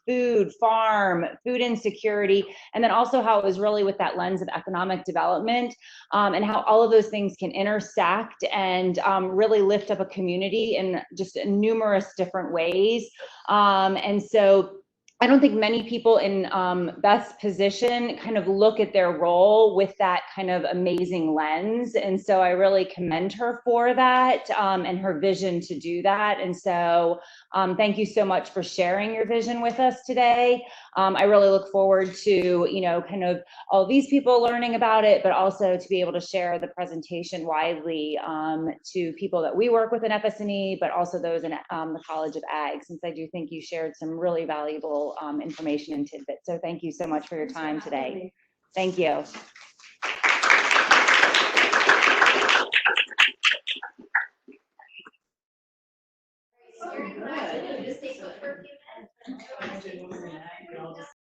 food, farm, food insecurity, and then also how it was really with that lens of economic development, and how all of those things can intersect and really lift up a community in just numerous different ways. And so I don't think many people in Beth's position kind of look at their role with that kind of amazing lens. And so I really commend her for that and her vision to do that. And so thank you so much for sharing your vision with us today. I really look forward to, kind of all these people learning about it, but also to be able to share the presentation widely to people that we work with in FS&E, but also those in the College of Ag, since I do think you shared some really valuable information and tidbits. So thank you so much for your time today. Thank you.